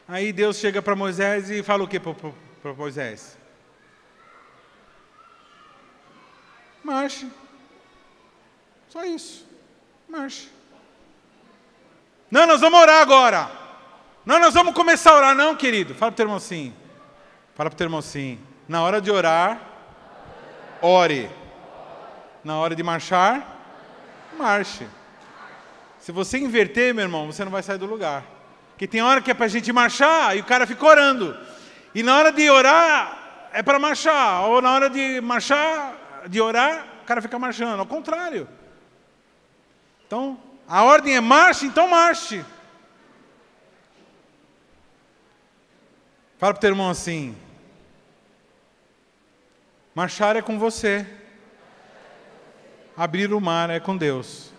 Aí Deus chega para Moisés e fala o que para Moisés? Marche. Só isso. Marche. Não, nós vamos orar agora. Não, nós vamos começar a orar. Não, querido. Fala para o teu irmão assim. Fala para o teu irmão assim. Na hora de orar, ore. Na hora de marchar, marche. Se você inverter, meu irmão, você não vai sair do lugar. Porque tem hora que é para a gente marchar e o cara fica orando. E na hora de orar, é para marchar. Ou na hora de marchar, de orar, o cara fica marchando. Ao contrário. Então, a ordem é marche, então marche. Fala para o teu irmão assim. Marchar é com você. Abrir o mar é com Deus.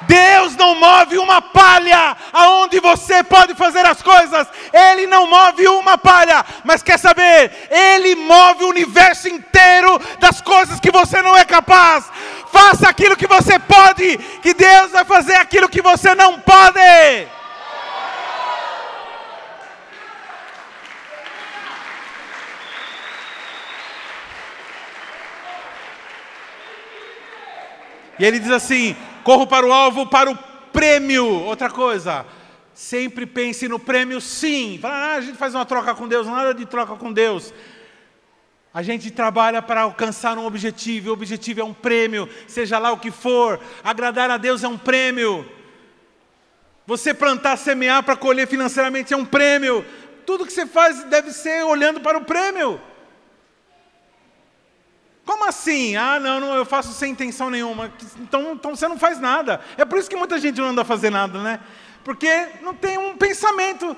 Deus não move uma palha aonde você pode fazer as coisas. Ele não move uma palha. Mas quer saber? Ele move o universo inteiro das coisas que você não é capaz. Faça aquilo que você pode, que Deus vai fazer aquilo que você não pode. E ele diz assim: corro para o alvo, para o prêmio. Outra coisa, sempre pense no prêmio sim. Fala, a gente faz uma troca com Deus, nada de troca com Deus. A gente trabalha para alcançar um objetivo, e o objetivo é um prêmio, seja lá o que for. Agradar a Deus é um prêmio. Você plantar, semear para colher financeiramente é um prêmio. Tudo que você faz deve ser olhando para o prêmio. Como assim? Ah, não, eu faço sem intenção nenhuma. Então você não faz nada. É por isso que muita gente não anda a fazer nada, né? Porque não tem um pensamento.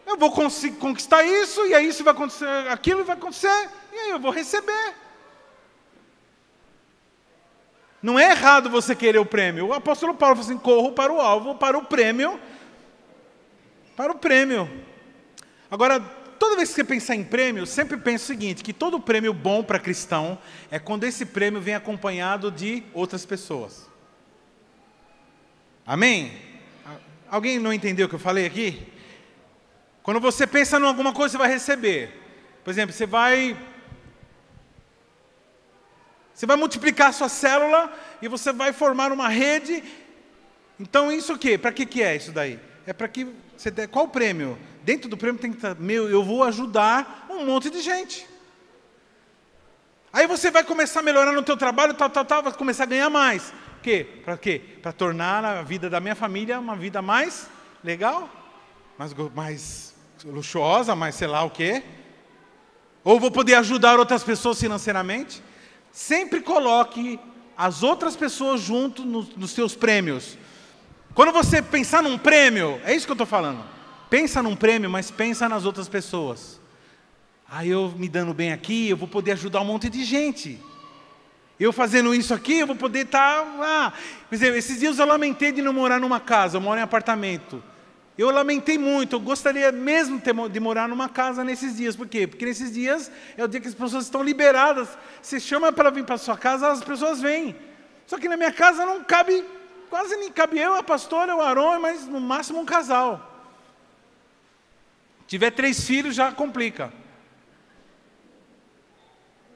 Eu vou conquistar isso, e aí isso vai acontecer, aquilo vai acontecer, e aí eu vou receber. Não é errado você querer o prêmio. O apóstolo Paulo falou assim: corro para o alvo, para o prêmio. Para o prêmio. Agora, toda vez que você pensar em prêmio, sempre pense o seguinte, que todo prêmio bom para cristão é quando esse prêmio vem acompanhado de outras pessoas. Amém? Alguém não entendeu o que eu falei aqui? Quando você pensa em alguma coisa, você vai receber. Por exemplo, você vai multiplicar a sua célula e você vai formar uma rede. Então isso o quê? Para que é isso daí? É para que você dê. Qual o prêmio? Dentro do prêmio tem que estar, eu vou ajudar um monte de gente. Aí você vai começar a melhorar no teu trabalho, vai começar a ganhar mais. Para quê? Para tornar a vida da minha família uma vida mais legal, mais luxuosa, mais sei lá o quê. Ou vou poder ajudar outras pessoas financeiramente. Sempre coloque as outras pessoas junto nos seus prêmios. Quando você pensar num prêmio, é isso que eu estou falando. pensa num prêmio, mas pensa nas outras pessoas. Aí eu me dando bem aqui, eu vou poder ajudar um monte de gente. Eu fazendo isso aqui, eu vou poder estar lá. Por exemplo, esses dias eu lamentei de não morar numa casa, eu moro em apartamento. Eu lamentei muito, eu gostaria mesmo de morar numa casa nesses dias. Por quê? Porque nesses dias é o dia que as pessoas estão liberadas. Você chama para vir para a sua casa, as pessoas vêm. Só que na minha casa não cabe, quase nem cabe eu, a pastora, o Aron, mas no máximo um casal. Tiver 3 filhos já complica.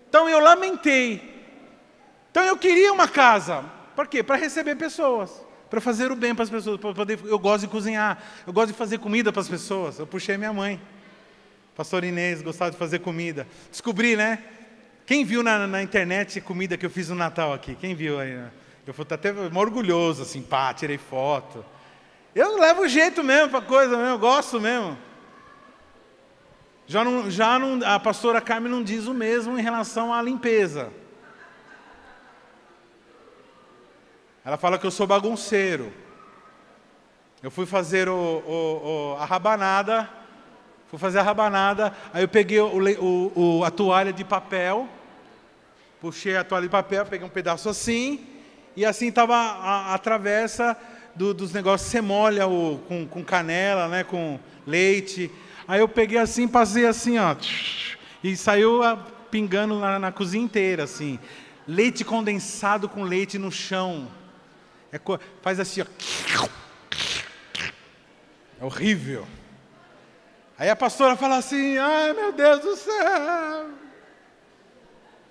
Então eu lamentei. Então eu queria uma casa. Por quê? Para receber pessoas. Para fazer o bem para as pessoas. Eu gosto de cozinhar. Eu gosto de fazer comida para as pessoas. Eu puxei minha mãe. Pastor Inês gostava de fazer comida. Descobri, né? Quem viu na internet a comida que eu fiz no Natal aqui? Quem viu aí? Eu fui até orgulhoso, assim, pá, tirei foto. Eu levo jeito mesmo para coisa mesmo. Eu gosto mesmo. A pastora Carmen não diz o mesmo em relação à limpeza. Ela fala que eu sou bagunceiro. Eu fui fazer a rabanada. Fui fazer a rabanada. Aí eu peguei a toalha de papel. Puxei a toalha de papel, peguei um pedaço assim. E assim estava a travessa dos negócios. Você molha com canela, né, com leite. Aí eu peguei assim, passei assim, ó. E saiu pingando na cozinha inteira, assim. Leite condensado com leite no chão. Faz assim, ó. É horrível. Aí a pastora fala assim, ai meu Deus do céu.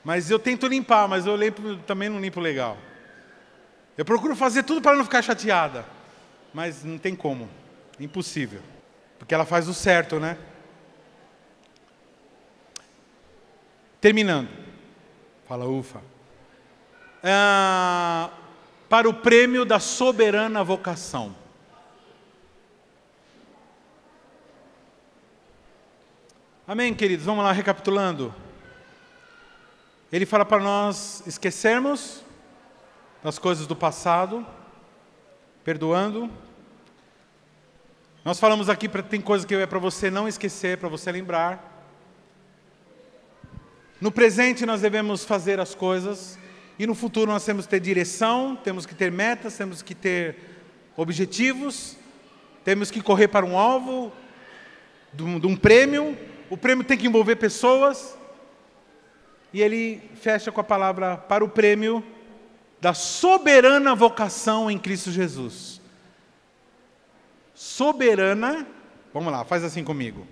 Mas eu tento limpar, mas eu também não limpo legal. Eu procuro fazer tudo para não ficar chateada. Mas não tem como. Impossível. Porque ela faz o certo, né? Terminando. Fala, ufa. Para o prêmio da soberana vocação. Amém, queridos? Vamos lá, recapitulando. Ele fala para nós esquecermos das coisas do passado, perdoando. Nós falamos aqui, tem coisa que é para você não esquecer, para você lembrar. No presente nós devemos fazer as coisas. E no futuro nós temos que ter direção, temos que ter metas, temos que ter objetivos, temos que correr para um alvo, de um prêmio. O prêmio tem que envolver pessoas. E ele fecha com a palavra para o prêmio da soberana vocação em Cristo Jesus. Soberana, vamos lá, faz assim comigo.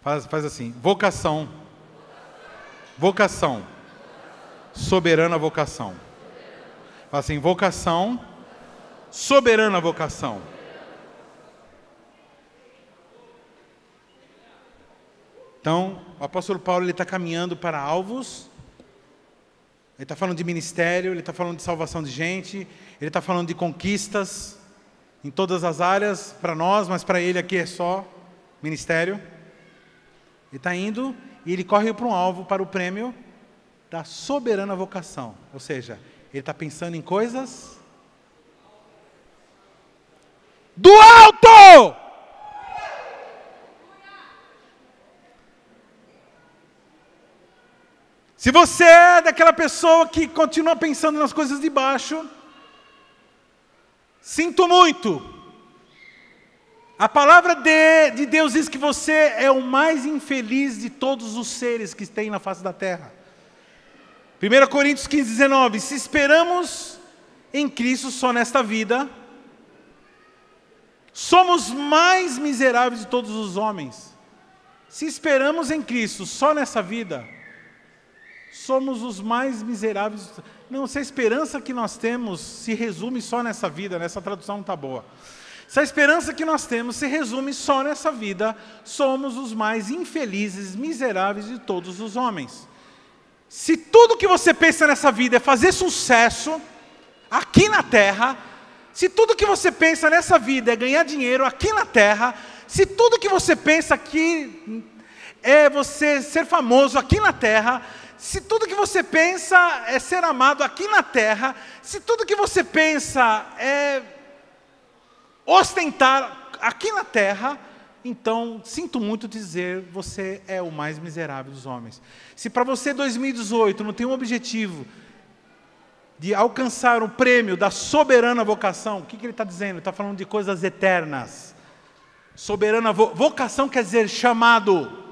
Faz assim, vocação. Vocação. Soberana vocação. Fala assim, vocação, soberana vocação. Então, o apóstolo Paulo está caminhando para alvos. Ele está falando de ministério, ele está falando de salvação de gente, ele está falando de conquistas em todas as áreas, para nós, mas para ele aqui é só ministério. Ele está indo e ele corre para um alvo, para o prêmio da soberana vocação. Ou seja, ele está pensando em coisas do alto! Se você é daquela pessoa que continua pensando nas coisas de baixo, sinto muito. A palavra de Deus diz que você é o mais infeliz de todos os seres que tem na face da terra. 1 Coríntios 15, 19. Se esperamos em Cristo só nesta vida, somos mais miseráveis de todos os homens. Se esperamos em Cristo só nessa vida, somos os mais miseráveis. Não, se a esperança que nós temos se resume só nessa vida, nessa tradução não está boa. Se a esperança que nós temos se resume só nessa vida, somos os mais infelizes, miseráveis de todos os homens. Se tudo que você pensa nessa vida é fazer sucesso aqui na terra, se tudo que você pensa nessa vida é ganhar dinheiro aqui na terra, se tudo que você pensa aqui é você ser famoso aqui na terra, se tudo que você pensa é ser amado aqui na terra, se tudo que você pensa é ostentar aqui na terra, então, sinto muito dizer, você é o mais miserável dos homens. Se para você 2018 não tem um objetivo de alcançar um prêmio da soberana vocação, o que ele está dizendo? Ele está falando de coisas eternas. Soberana vocação quer dizer chamado,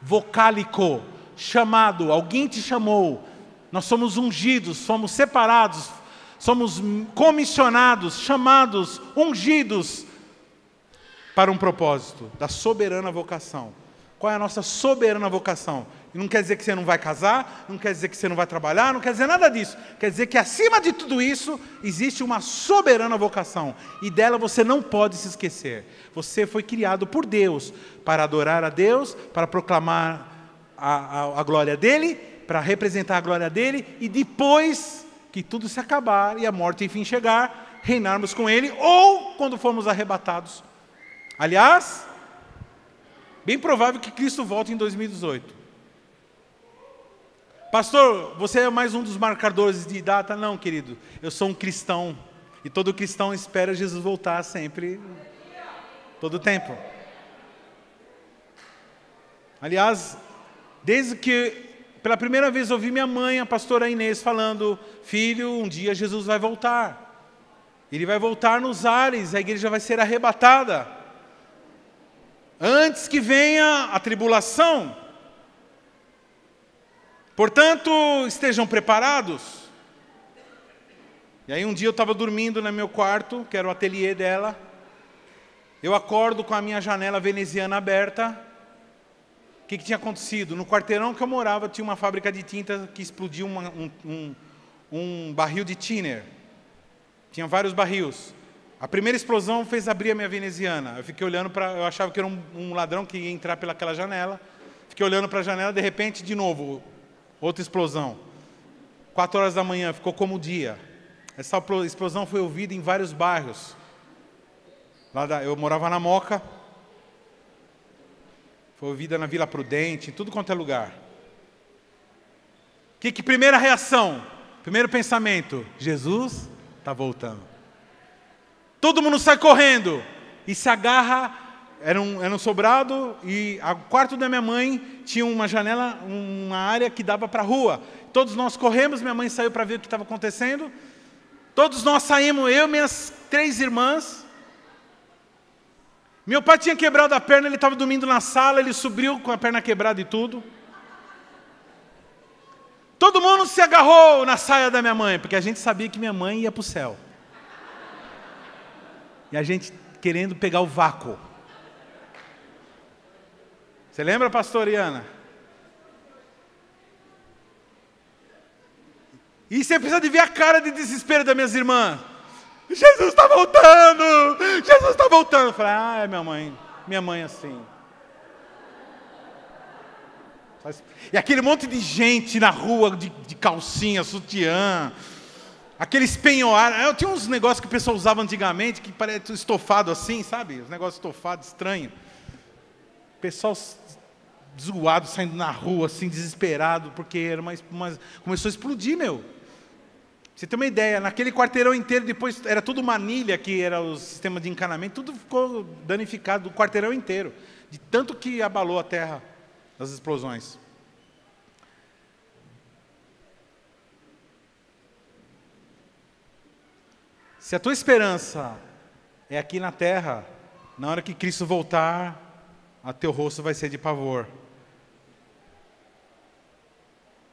vocálico, chamado, alguém te chamou. Nós somos ungidos, somos separados, somos comissionados, chamados, ungidos para um propósito da soberana vocação. Qual é a nossa soberana vocação? Não quer dizer que você não vai casar, não quer dizer que você não vai trabalhar, não quer dizer nada disso. Quer dizer que acima de tudo isso, existe uma soberana vocação. E dela você não pode se esquecer. Você foi criado por Deus para adorar a Deus, para proclamar a glória dEle, para representar a glória dEle, e depois que tudo se acabar e a morte enfim chegar, reinarmos com Ele, ou quando formos arrebatados. Aliás, bem provável que Cristo volte em 2018. Pastor, você é mais um dos marcadores de data? Não, querido. Eu sou um cristão. E todo cristão espera Jesus voltar sempre, todo o tempo. Aliás, desde que pela primeira vez ouvi minha mãe, a pastora Inês, falando: filho, um dia Jesus vai voltar. Ele vai voltar nos ares, a igreja vai ser arrebatada. Antes que venha a tribulação. Portanto, estejam preparados. E aí um dia eu estava dormindo no meu quarto, que era o ateliê dela. Eu acordo com a minha janela veneziana aberta. O que tinha acontecido? No quarteirão que eu morava tinha uma fábrica de tinta que explodiu um barril de thinner. Tinha vários barris. A primeira explosão fez abrir a minha veneziana. Eu fiquei olhando para... Eu achava que era um ladrão que ia entrar pelaquela janela. Fiquei olhando para a janela, de repente, de novo... Outra explosão. 4 horas da manhã, ficou como o dia. Essa explosão foi ouvida em vários bairros. Eu morava na Moca. Foi ouvida na Vila Prudente, em tudo quanto é lugar. Que primeira reação? Primeiro pensamento: Jesus está voltando. Todo mundo sai correndo e se agarra. Era um sobrado, e o quarto da minha mãe tinha uma janela, uma área que dava para a rua. Todos nós corremos, minha mãe saiu para ver o que estava acontecendo. Todos nós saímos, eu e minhas 3 irmãs. Meu pai tinha quebrado a perna, ele estava dormindo na sala, ele subiu com a perna quebrada e tudo. Todo mundo se agarrou na saia da minha mãe, porque a gente sabia que minha mãe ia para o céu. E a gente querendo pegar o vácuo. Você lembra, pastora Iana? E você precisa de ver a cara de desespero das minhas irmãs. Jesus está voltando! Jesus está voltando! Eu falei: é minha mãe assim. E aquele monte de gente na rua de calcinha, sutiã, aqueles penhoar. Tinha uns negócios que o pessoal usava antigamente, que parece estofado assim, sabe? Os negócios estofados, estranhos. O pessoal zoado, saindo na rua, assim, desesperado, porque era começou a explodir, meu. Você tem uma ideia, naquele quarteirão inteiro, depois era tudo manilha, que era o sistema de encanamento, tudo ficou danificado, o quarteirão inteiro, de tanto que abalou a terra das explosões. Se a tua esperança é aqui na terra, na hora que Cristo voltar, a teu rosto vai ser de pavor.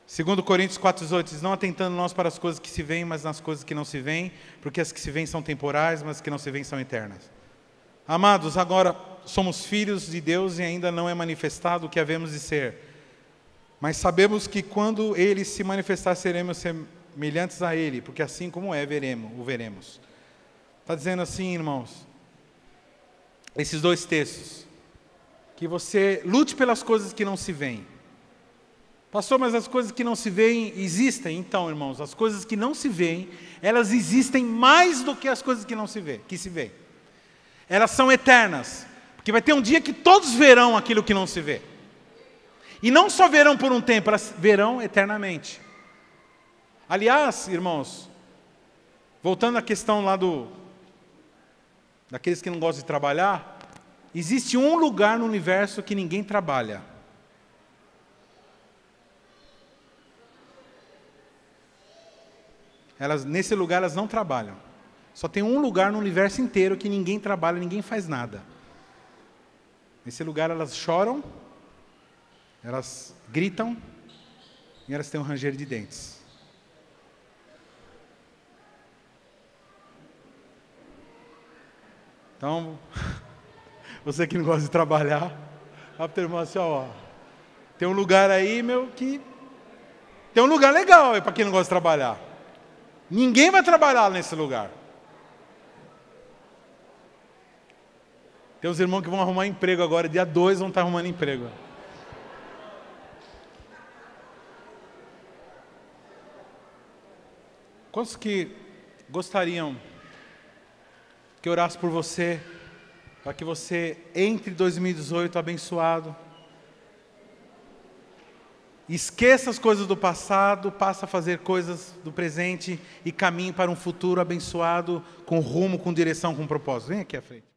2 Coríntios 4,18 diz: não atentando nós para as coisas que se veem, mas nas coisas que não se veem, porque as que se veem são temporais, mas as que não se veem são eternas. Amados, agora somos filhos de Deus e ainda não é manifestado o que havemos de ser. Mas sabemos que quando Ele se manifestar, seremos semelhantes a Ele, porque assim como o veremos. Está dizendo assim, irmãos, esses 2 textos, que você lute pelas coisas que não se veem. Pastor, mas as coisas que não se veem existem? Então, irmãos, as coisas que não se veem, elas existem mais do que as coisas que não se vê, que se vê. Elas são eternas, porque vai ter um dia que todos verão aquilo que não se vê. E não só verão por um tempo, elas verão eternamente. Aliás, irmãos, voltando à questão lá daqueles que não gostam de trabalhar, Existe um lugar no universo que ninguém trabalha. Nesse lugar elas não trabalham. Só tem um lugar no universo inteiro que ninguém trabalha, ninguém faz nada. Nesse lugar elas choram, elas gritam e elas têm um ranger de dentes. Então, você que não gosta de trabalhar, fala para o teu irmão assim, ó, tem um lugar aí, que tem um lugar legal para quem não gosta de trabalhar. Ninguém vai trabalhar nesse lugar. Tem uns irmãos que vão arrumar emprego agora, dia 2 vão estar arrumando emprego. Quantos que gostariam que eu orasse por você, para que você entre 2018 abençoado? Esqueça as coisas do passado, passe a fazer coisas do presente e caminhe para um futuro abençoado, com rumo, com direção, com propósito. Vem aqui à frente.